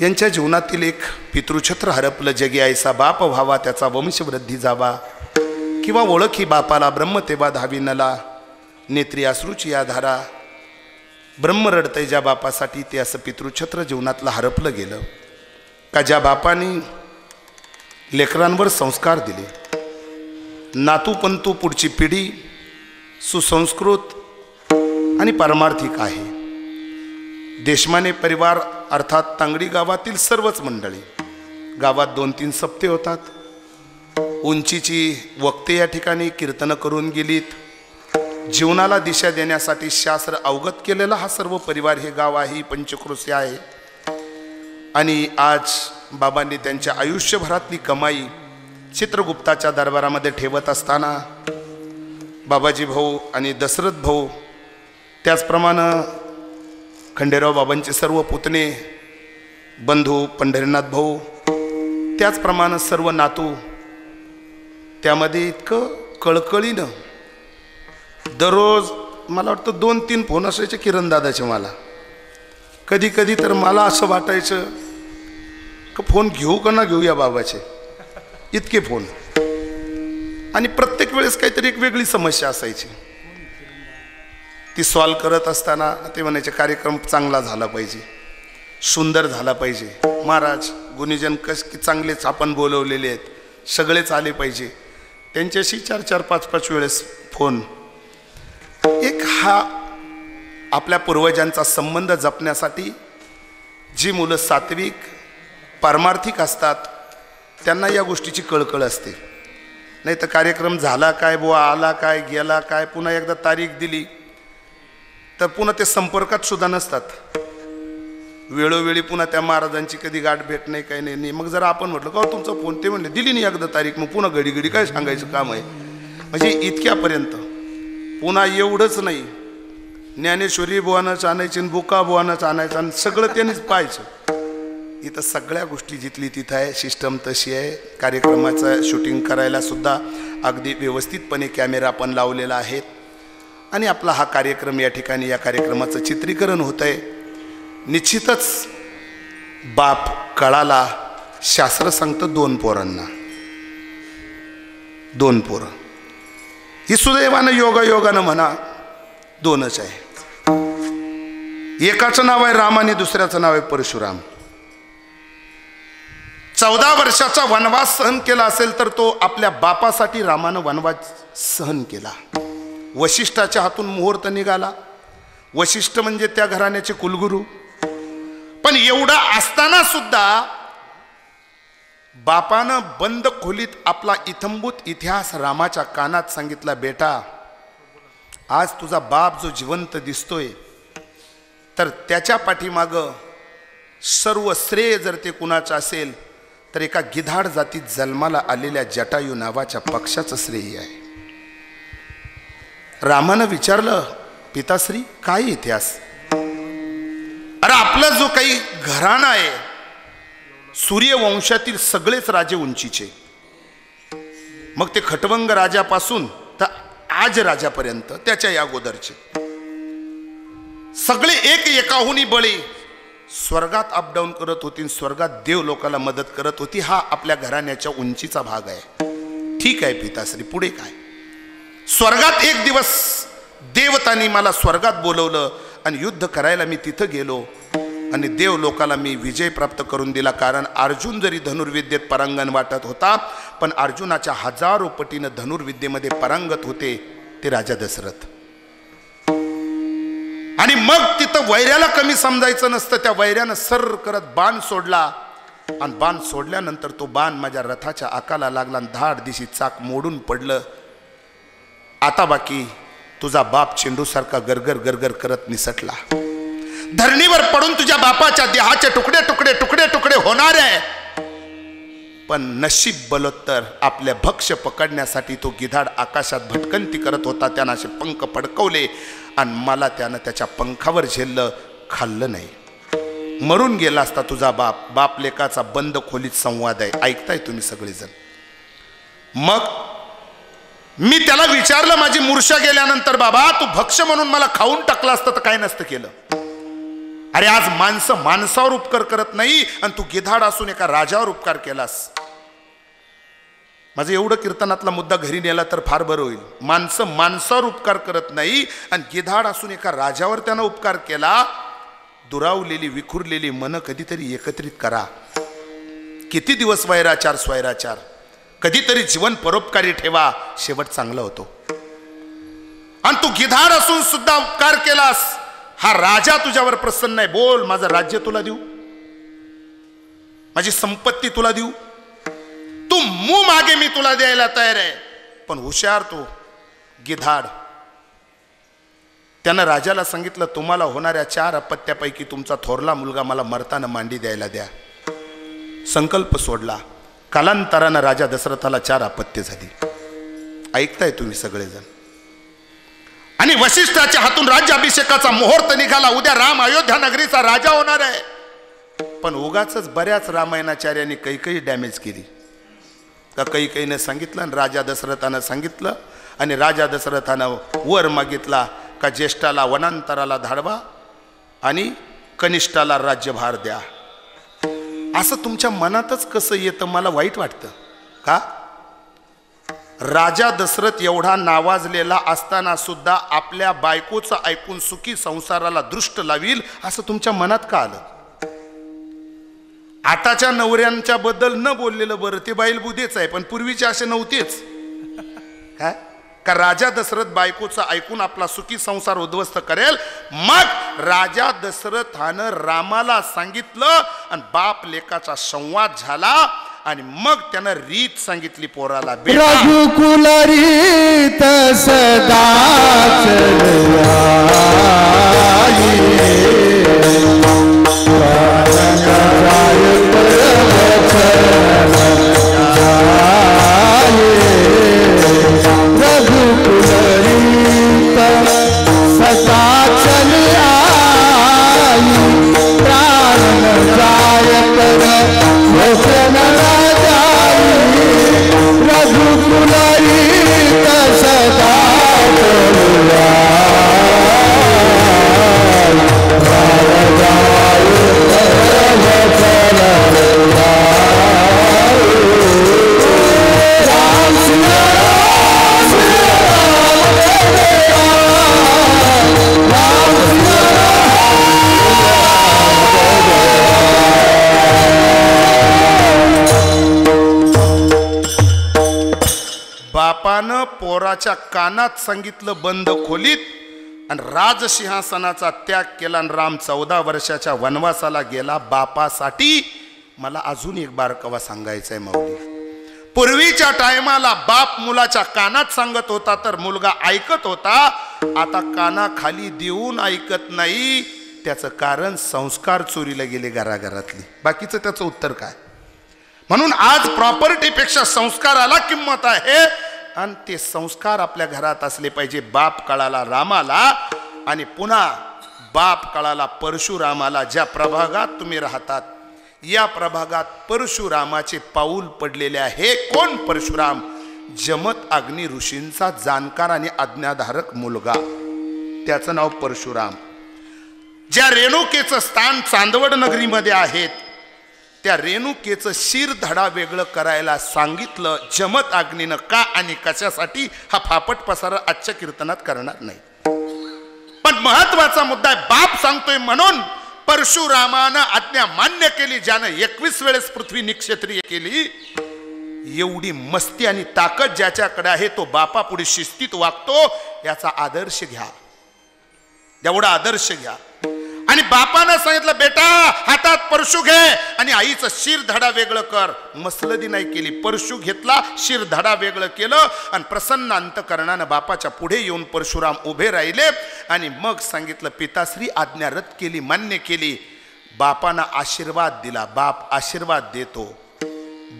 यांच्या जीवनातील एक पितृछत्र हरपलं. जगी ऐसा बाप व्हावा त्याचा वंशवृद्धी जावा, किंवा ओळखी बापाला ब्रह्म तेव्हा धावी नला, नेत्री अश्रूची या धारा. ब्रह्म रडतय ज्या बापासाठी ते असं पितृछत्र जीवनातलं हरपलं गेलं. का ज्या बापानी लेकरांवर संस्कार दिले. नातू पंतू पुढची पिढी सुसंस्कृत आणि पारमार्थिक आहे. देशमाने परिवार अर्थात तांगडी गावातील सर्वच मंडळी. गावात 2-3 सप्ते होतात. उंचीची वक्ते या ठिकाणी कीर्तन करून गेलीत. जीवनाला दिशा देण्यासाठी शास्त्र अवगत केलेला हा सर्व परिवार हे गाव आहे, ही पंचक्रोशी आहे. आणि आज बाबांनी त्यांच्या आयुष्यभरातली कमाई चित्रगुप्ताच्या दरबारामध्ये ठेवत असताना बाबाजी भाऊ आणि दशरथ भाऊ, त्याचप्रमाणे खंडेराव बाबांचे सर्व पुतणे बंधू पंढरीनाथ भाऊ, त्याचप्रमाणे सर्व नातू, त्यामध्ये इतकं कळकळीनं दररोज मला वाटतं 2-3 फोन असायचे किरणदादाचे. मला कधी कधी तर मला असं वाटायचं की फोन घेऊ का ना घेऊ या बाबाचे, इतके फोन. आणि प्रत्येक वेळेस काहीतरी एक वेगळी समस्या असायची. ती सॉल्व करत असताना ते म्हणायचे कार्यक्रम चांगला झाला पाहिजे, सुंदर झाला पाहिजे. महाराज गुणीजन चांगलेच आपण बोलवलेले आहेत, सगळेच आले पाहिजे. त्यांच्याशी 4-4, 5-5 वेळेस फोन. एक हा आपल्या पूर्वजांचा संबंध जपण्यासाठी जी मुलं सात्विक पारमार्थिक असतात त्यांना या गोष्टीची कळकळ असते. नाही तर कार्यक्रम झाला काय, बुवा आला काय, गेला काय, पुन्हा एकदा तारीख दिली तर पुन्हा ते संपर्कात सुद्धा नसतात. वेळोवेळी पुन्हा त्या महाराजांची कधी गाठ भेट नाही, काही नाही. मग जरा आपण म्हटलं का तुमचा फोन, ते म्हणले दिली नाही एकदा तारीख, मग पुन्हा घडी घडी काय सांगायचं काम आहे. म्हणजे इतक्यापर्यंत. पुन्हा एवढंच नाही, ज्ञानेश्वरी बुवानंच आणायची, बुका बुवानंच आणायचं, आणि सगळं त्यांनीच पाहायचं. इथं सगळ्या गोष्टी जिथली तिथं आहे. सिस्टम तशी आहे. कार्यक्रमाचं शूटिंग करायला सुद्धा अगदी व्यवस्थितपणे कॅमेरा आपण लावलेला आहेत. आणि आपला हा कार्यक्रम या ठिकाणी या कार्यक्रमाचं चित्रीकरण होतं आहे. निश्चितच बाप कळाला. शास्त्र सांगतं 2 पोरांना, 2 पोरं. ही सुदैवानं योगायोगानं म्हणा 2च आहे. एकाचं नाव आहे राम आणि दुसऱ्याचं नाव आहे परशुराम. 14 वर्षाचा वनवास सहन केला असेल तर तो आपल्या बापासाठी रामानं वनवास सहन केला. वशिष्ठाच्या हातून मुहूर्त निघाला. वशिष्ठ म्हणजे त्या घराण्याचे कुलगुरू. पण एवढा असताना सुद्धा बापानं बंद खोलीत आपला इथंभूत इतिहास रामाच्या कानात सांगितला, बेटा आज तुझा बाप जो जिवंत दिसतोय तर त्याच्या पाठीमागं सर्व श्रेय जर ते कुणाचं असेल तर एका गिधाड जातीत जन्माला आलेल्या जटायू नावाच्या पक्षाचं श्रेय आहे. रामानं विचारलं, पिताश्री काय इतिहास? अरे आपला जो काही घराणा आहे सूर्यवंशातील सगळेच राजे उंचीचे, मग ते खटवंग राजापासून तर आज राजापर्यंत त्याच्या या अगोदरचे सगळे एक एकाहुनी बळे स्वर्गात अपडाऊन करत होती, स्वर्गात देव लोकांना मदत करत होती. हा आपल्या घराण्याच्या उंचीचा भाग आहे. ठीक आहे पिताश्री, पुढे काय? स्वर्गात एक दिवस देवतांनी मला स्वर्गात बोलवलं आणि युद्ध करायला मी तिथं गेलो आणि देव लोकाला मी विजय प्राप्त करून दिला. कारण अर्जुन जरी धनुर्विद्येत परांगण वाटत होता, पण अर्जुनाच्या हजारो पटीनं धनुर्विद्येमध्ये परांगत होते ते राजा दशरथ. आणि मग तिथं वैऱ्याला कमी समजायचं नसतं. त्या वैऱ्यानं सर करत बाण सोडला आणि बाण सोडल्यानंतर तो बाण माझ्या रथाच्या आकाला लागला आणि धाड दिशी चाक मोडून पडलं. आता बाकी तुझा बाप चेंडूसारखा गरगर गरगर करत निसटला. धरणीवर पडून तुझ्या बापाच्या देहाचे तुकडे तुकडे तुकडे तुकडे होणार आहे. पण नशीब बलोत्तर आपल्या भक्ष्य पकडण्यासाठी तो गिधाड आकाशात भटकंती करत होता. त्यानं असे पंख फडकवले आणि मला त्यानं त्याच्या पंखावर झेललं, खाल्लं नाही. मरून गेला असता तुझा बाप. बाप लेकाचा बंद खोलीत संवाद आहे, ऐकताय तुम्ही सगळेजण. मग मी त्याला विचारलं माझी मूर्छा गेल्यानंतर, बाबा तू भक्ष्य म्हणून मला खाऊन टाकलं असतं तर काय नसतं केलं. अरे आज माणसं माणसावर उपकार करत नाही आणि तू गिधाड असून एका राजावर उपकार केलास. माझं एवढं कीर्तनातला मुद्दा घरी नेला तर फार बरं होईल. माणसं माणसावर उपकार करत नाही आणि गिधाड असून एका राजावर त्यानं उपकार केला. दुरावलेली विखुरलेली मन कधीतरी एकत्रित करा. किती दिवस वैराचार स्वैराचार, कधीतरी जीवन परोपकारी ठेवा, शेवट चांगला होतो. आणि तू गिधाड असून सुद्धा उपकार केलास. हा राजा तुझ्यावर प्रसन्न आहे. बोल, माझं राज्य तुला देऊ, माझी संपत्ती तुला देऊ, तू मुंह मागे मी तुला द्यायला तयार आहे. पण हुशार तू गिधाड. त्यानं राजाला सांगितलं, तुम्हाला होणाऱ्या 4 अपत्यापैकी तुमचा थोरला मुलगा मला मरताना मांडी द्यायला द्या. संकल्प सोडला. कालांतरानं राजा दशरथाला 4 अपत्य झाली. ऐकताय तुम्ही सगळेजण. आणि वशिष्ठाच्या हातून राज्याभिषेकाचा मुहूर्त निघाला. उद्या राम अयोध्या नगरीचा राजा होणार आहे. पण उगाच बऱ्याच रामायणाचार्यांनी काही डॅमेज केली. का कैकेयीने सांगितलं आणि राजा दशरथानं सांगितलं आणि राजा दशरथानं वर मागितला का ज्येष्ठाला वनांतराला धाडवा आणि कनिष्ठाला राज्यभार द्या. असं तुमच्या मनातच कसं येतं मला वाईट वाटतं. का राजा दशरथ एवढा नावाजलेला असताना सुद्धा आपल्या बायकोचं ऐकून सुखी संसाराला दृष्ट लावील असं तुमच्या मनात का आलं? आताच्या नवऱ्यांच्या बद्दल न बोललेलं बरं, ते बाईलबुद्धीच आहे. पण पूर्वीचे असे नव्हतेच. काय का राजा दशरथ बायकोचं ऐकून आपला सुखी संसार उद्ध्वस्त करेल. मग राजा दशरथानं रामाला सांगितलं आणि बाप लेकाचा संवाद झाला आणि मग त्यानं रीत सांगितली पोराला, रघुकुल रीत सदा बापानं पोराच्या कानात सांगितलं बंद खोलीत आणि राजसिंहासनाचा त्याग केला आणि राम 14 वर्षाच्या वनवासाला गेला बापासाठी. मला अजून एक बारकावा सांगायचा आहे माऊली. पूर्वीच्या टायमाला बाप मुलाच्या कानात सांगत होता तर मुलगा ऐकत होता. आता कानाखाली देऊन ऐकत नाही. त्याचं कारण संस्कार चोरीला गेले घराघरातली. बाकीचं त्याचं उत्तर काय? म्हणून आज प्रॉपर्टीपेक्षा संस्काराला किंमत आहे आणि ते संस्कार आपल्या घरात असले पाहिजे. बाप कळाला रामाला आणि पुन्हा बाप कळाला परशुरामाला. ज्या प्रभागात तुम्ही राहतात या प्रभागात परशुरामाचे पाऊल पडलेले आहे. कोण परशुराम? जमत अग्नी ऋषींचा जाणकार आणि आज्ञाधारक मुलगा, त्याचं नाव परशुराम. ज्या रेणुकेचं स्थान चांदवड नगरीमध्ये आहेत, त्या रेणुकेचं शिरधडा वेगळं करायला सांगितलं जमत अग्नीनं. का आणि कशासाठी हा फापट पसारा आजच्या कीर्तनात करणार नाही, पण महत्वाचा मुद्दा आहे. बाप सांगतोय म्हणून परशुरामानं आज्ञा मान्य केली. ज्यानं 21 वेळेस पृथ्वी निक्षत्रिय केली. एवढी मस्ती आणि ताकद ज्याच्याकडे आहे तो बापापुढे शिस्तीत वागतो. याचा आदर्श घ्या, एवढा आदर्श घ्या. आणि बापानं सांगितलं बेटा हातात परशु घे आणि आईचं शिरधडा वेगळं कर. मसलदी नाही केली, परशु घेतला, शिरधडा वेगळं केलं आणि प्रसन्न अंतकरणानं बापाच्या पुढे येऊन परशुराम उभे राहिले. आणि मग सांगितलं पिताश्री आज्ञा रद्द केली, मान्य केली. बापानं आशीर्वाद दिला. बाप आशीर्वाद देतो,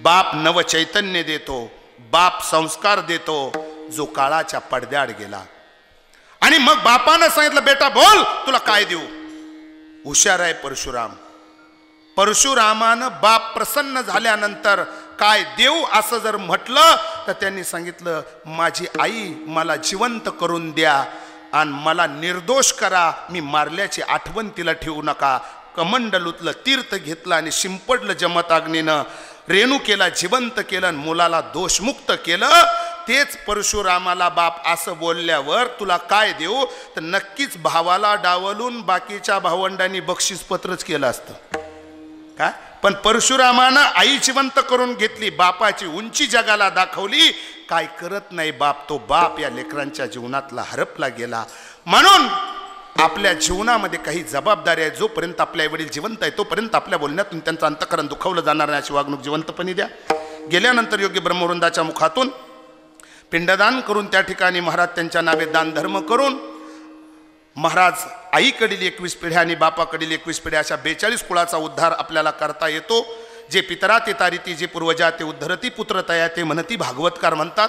बाप नवचैतन्य देतो, बाप संस्कार देतो जो काळाच्या पडद्याआड गेला. आणि मग बापानं सांगितलं बेटा बोल तुला काय देऊ. हुशार आहे परशुराम. परशुरामानं बाप प्रसन्न झाल्यानंतर काय देऊ असं जर म्हटलं तर त्यांनी सांगितलं माझी आई मला जिवंत करून द्या आणि मला निर्दोष करा. मी मारल्याची आठवण तिला ठेवू नका. कमंडलूतलं तीर्थ घेतलं आणि शिंपडलं जमत अग्नीनं. रेणुकेला जिवंत केलं आणि मुलाला दोषमुक्त केलं. तेच परशुरामाला बाप असं बोलल्यावर तुला काय देऊ तर नक्कीच भावाला डावलून बाकीच्या भावंडांनी बक्षीसपत्रच केलं असतं काय. पण परशुरामानं आई जिवंत करून घेतली, बापाची उंची जगाला दाखवली. काय करत नाही बाप, तो बाप या लेकरांच्या जीवनातला हरपला गेला. म्हणून आपल्या जीवनामध्ये काही जबाबदारी आहे. जोपर्यंत आपले वडील जिवंत आहे तोपर्यंत आपल्या बोलण्यातून त्यांचं अंतःकरण दुखावलं जाणार नाही अशी वागणूक जिवंतपणे द्या. गेल्यानंतर योग्य ब्रह्मवृंदाच्या मुखातून पिंडदान करून त्या ठिकाणी महाराज त्यांच्या नावे दान धर्म करून महाराज आईकडील 21 पिढ्या आणि बापाकडील 21 पिढ्या अशा 42 कुळाचा उद्धार आपल्याला करता येतो. जे पितरा ते तारिती, जे पूर्वजा ते उद्धरती, पुत्रतया ते म्हणती भागवतकार म्हणतात.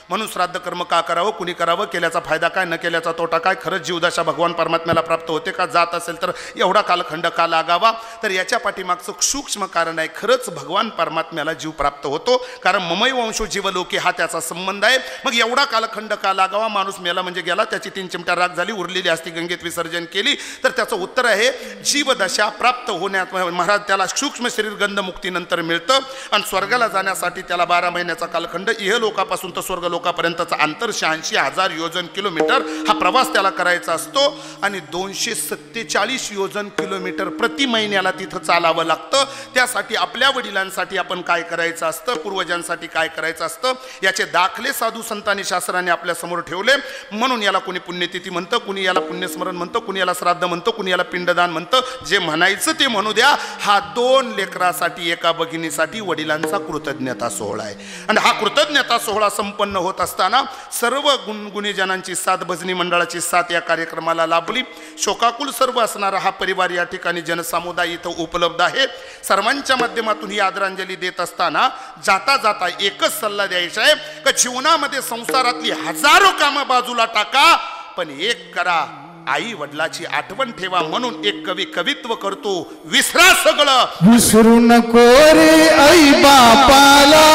म्हणून श्राद्ध कर्म का करावं, कुणी करावं, केल्याचा फायदा काय, न केल्याचा तोटा काय, खरंच जीवदशा भगवान परमात्म्याला प्राप्त होते का, जात असेल तर एवढा कालखंड का लागावा. तर याच्या पाठीमागचं सूक्ष्म कारण आहे. खरंच भगवान परमात्म्याला जीव प्राप्त होतो, कारण ममई वंशो जीवलोके हा त्याचा संबंध आहे. मग एवढा कालखंड का लागावा, माणूस मेला म्हणजे गेला, त्याची 3 चिमटा राख झाली, उरलेली असती गंगेत विसर्जन केली. तर त्याचं उत्तर आहे जीवदशा प्राप्त होण्यात महाराज त्याला सूक्ष्म शरीर गंधमुक्तीनंतर मिळतं आणि स्वर्गाला जाण्यासाठी त्याला 12 महिन्याचा कालखंड, इहलोकापासून तर स्वर्ग लोकापर्यंतचा अंतर 86,000 योजन किलोमीटर हा प्रवास त्याला करायचा असतो. आणि 247 योजन किलोमीटर प्रति महिन्याला तिथं चालावं लागतं. त्यासाठी आपल्या वडिलांसाठी आपण काय करायचं असतं, पूर्वजांसाठी काय करायचं असतं, याचे दाखले साधू संतांनी शास्त्राने आपल्या समोर ठेवले. म्हणून याला कुणी पुण्यतिथी म्हणतं, कुणी याला पुण्यस्मरण म्हणतं, कुणी याला श्राद्ध म्हणतं, कुणी याला पिंडदान म्हणतं. जे म्हणायचं ते म्हणू द्या. हा 2 लेकरासाठी, एका भगिनीसाठी वडिलांचा कृतज्ञता सोहळा आहे. आणि हा कृतज्ञता सोहळा संपन्न होत असताना सर्व गुणगुणीजनांची साथ, भजनी मंडळाची साथ या कार्यक्रमाला लाभली. शोकाकुल सर्व असणारा हा परिवार या ठिकाणी जनसमुदाय इथं उपलब्ध आहे. सर्वांच्या माध्यमातून ही आदरांजली देत असताना जाता जाता एकच सल्ला द्यायचा आहे की जीवनामध्ये संसारातली हजारो कामं बाजूला टाका, पण एक करा, आई वडिलाची आठवण ठेवा. म्हणून एक कवी कवित्व करतो, विसरा सगळं, विसरू नको रे आई बापाला,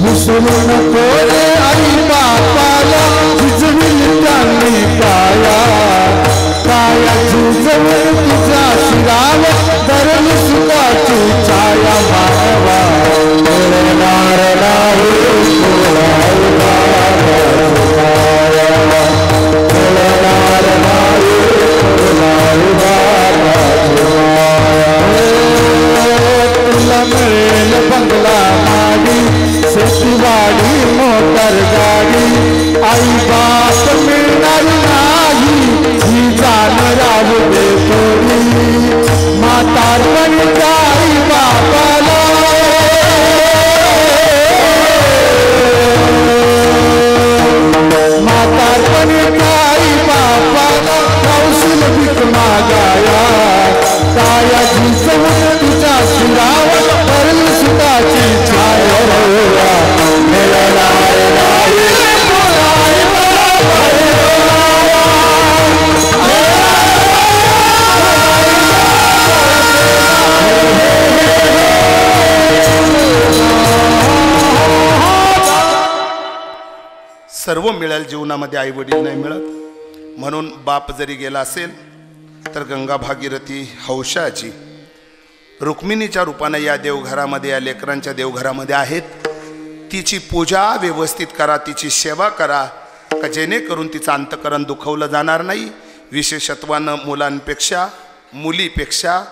विसरू नको रे आई बापाला, झिजविल त्यांनी काया, काया झिजवून तुझ्या शिराला धरली सुखाची छाया. मानवा मिळणार नाही तुला मिळेल बंगला माडी, शेतीवाडी मोठी सर्व मिळेल जीवनामध्ये, आई वडील नाही मिळत. म्हणून बाप जरी गेला असेल तर गंगा भागीरथी हौशाची रुक्मिणीच्या रूपाने या देवघरामध्ये, या लेकरांच्या देवघरामध्ये आहेत. तिची पूजा व्यवस्थित करा, तिची सेवा करा, का जेणेकरून तिचं अंतकरण दुखवलं जाणार नाही. विशेषत्वानं मुलांपेक्षा मुलीपेक्षा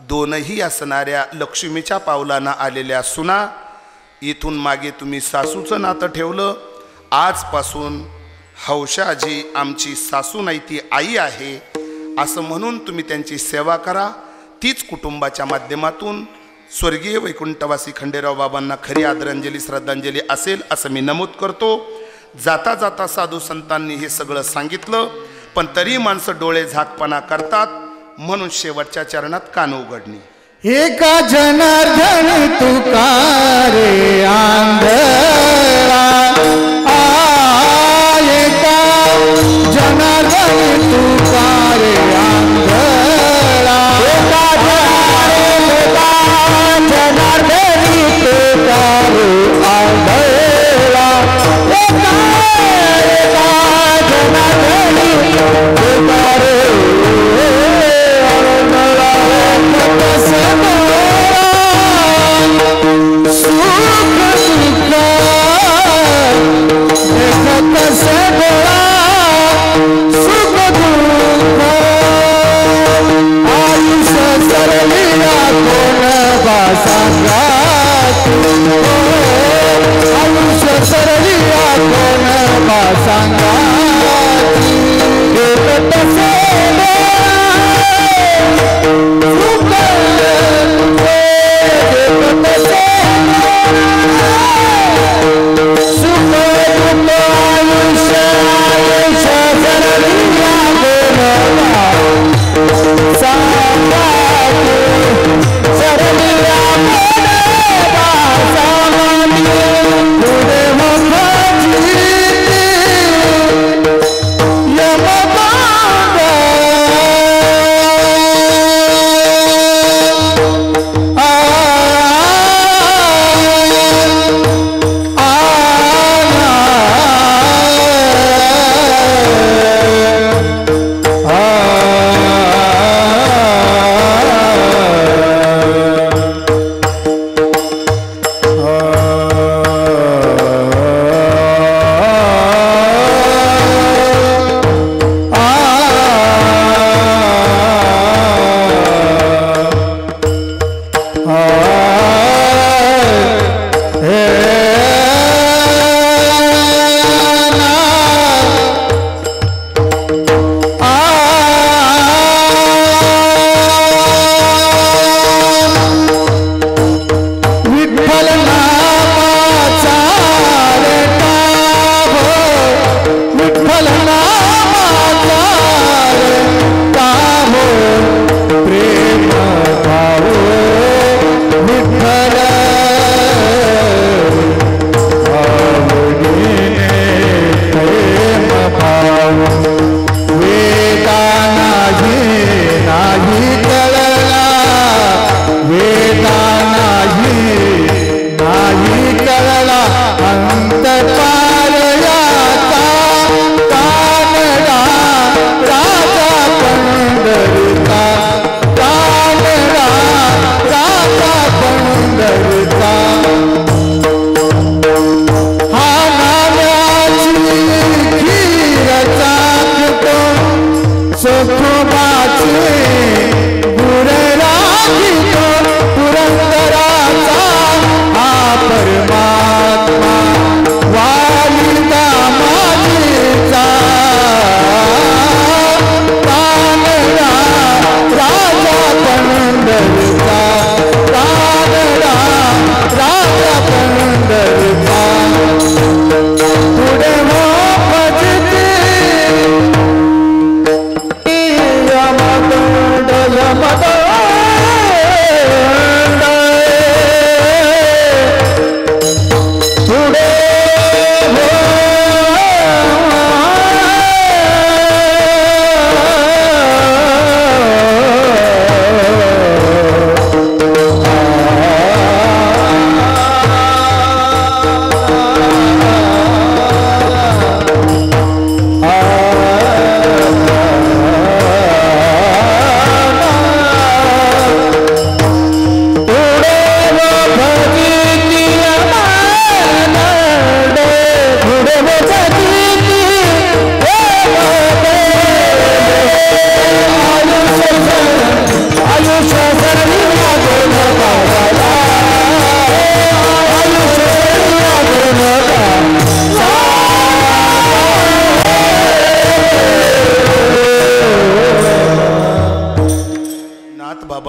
दोनही असणाऱ्या लक्ष्मीच्या पावलानं आलेल्या सुना. इथून मागे तुम्ही सासूचं नातं ठेवलं, आजपासून हौशाजी आमची सासू नाही ती आई आहे असं म्हणून तुम्ही त्यांची सेवा करा. तीच कुटुंबाच्या माध्यमातून स्वर्गीय वैकुंठवासी खंडेराव बाबांना खरी आदरांजली श्रद्धांजली असेल असं मी नमूद करतो. जाता जाता साधू संतांनी हे सगळं सांगितलं, पण तरी माणसं डोळे झाकपणा करतात, म्हणून शेवटच्या चरणात कान उघडणी. एका जनार्दन तुकारे आंधळा, एका जनार्दन तुकारे आंधळा, एका जनार्दनी तुकारे आंधळा, एका जनार्दनी तुकारे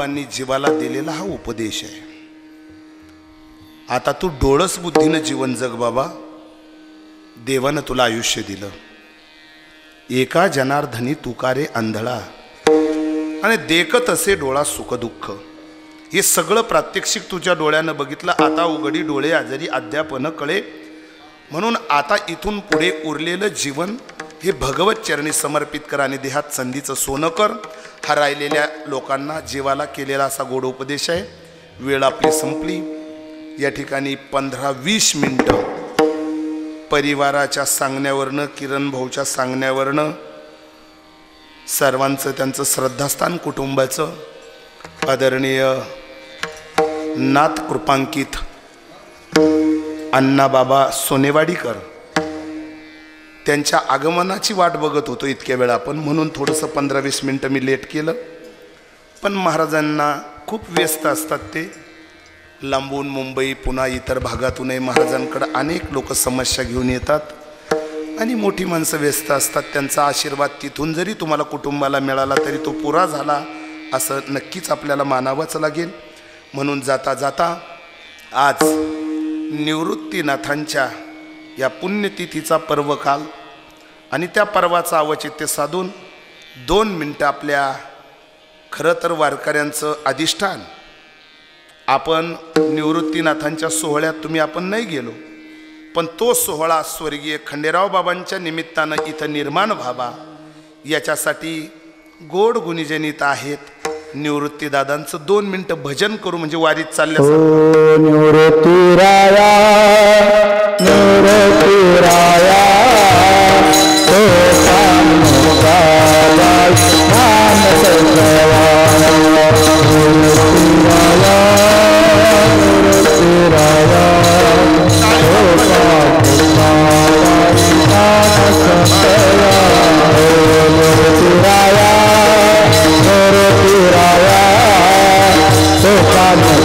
बाबांनी जीवाला दिलेला हा उपदेश आहे. आता तू डोळस बुद्धीनं जीवन जग बाबा. देवानं तुला आयुष्य दिलं. एका जनार्दनी तुकारे आंधळा आणि देखत असे डोळा सुख दुःख. हे सगळं प्रात्यक्षिक तुझ्या डोळ्यानं बघितलं. आता उघडी डोळे आजरी अद्यापन कळे. म्हणून आता इथून पुढे उरलेलं जीवन हे भगवत चरणी समर्पित कर आणि देहात संधीचं सोनं कर. हा राहिलेल्या लोकांना जीवाला केलेला असा गोड उपदेश आहे. वेळ आपली संपली. या ठिकाणी 15-20 मिनिटं परिवाराच्या सांगण्यावरनं, किरण भाऊच्या सांगण्यावरनं, सर्वांचं त्यांचं श्रद्धास्थान कुटुंबाचं आदरणीय नाथ कृपांकित अण्णाबाबा सोनेवाडीकर त्यांच्या आगमनाची वाट बघत होतो इतक्या वेळा आपण. म्हणून थोडंसं 15-20 मिनटं मी लेट केलं. पण महाराजांना खूप व्यस्त असतात. ते लांबून मुंबई पुन्हा इतर भागातूनही महाराजांकडे अनेक लोक समस्या घेऊन येतात आणि मोठी माणसं व्यस्त असतात. त्यांचा आशीर्वाद तिथून जरी तुम्हाला कुटुंबाला मिळाला तरी तो पुरा झाला असं नक्कीच आपल्याला मानावंच लागेल. म्हणून जाता जाता आज निवृत्तीनाथांच्या या पुण्यतिथीचा पर्वकाल आणि त्या पर्वाचा अवचित्य साधून 2 मिनटं आपल्या खरं तर वारकऱ्यांचं अधिष्ठान. आपण निवृत्तीनाथांच्या सोहळ्यात तुम्ही आपण नाही गेलो, पण तो सोहळा स्वर्गीय खंडेराव बाबांच्या निमित्तानं इथं निर्माण व्हावा याच्यासाठी गोड गुणीजनित आहेत. निवृत्तीदादांचं 2 मिनटं भजन करू म्हणजे वारीत चालल्यासारखं. निवृत्ती राया निवृत्ती राया Hare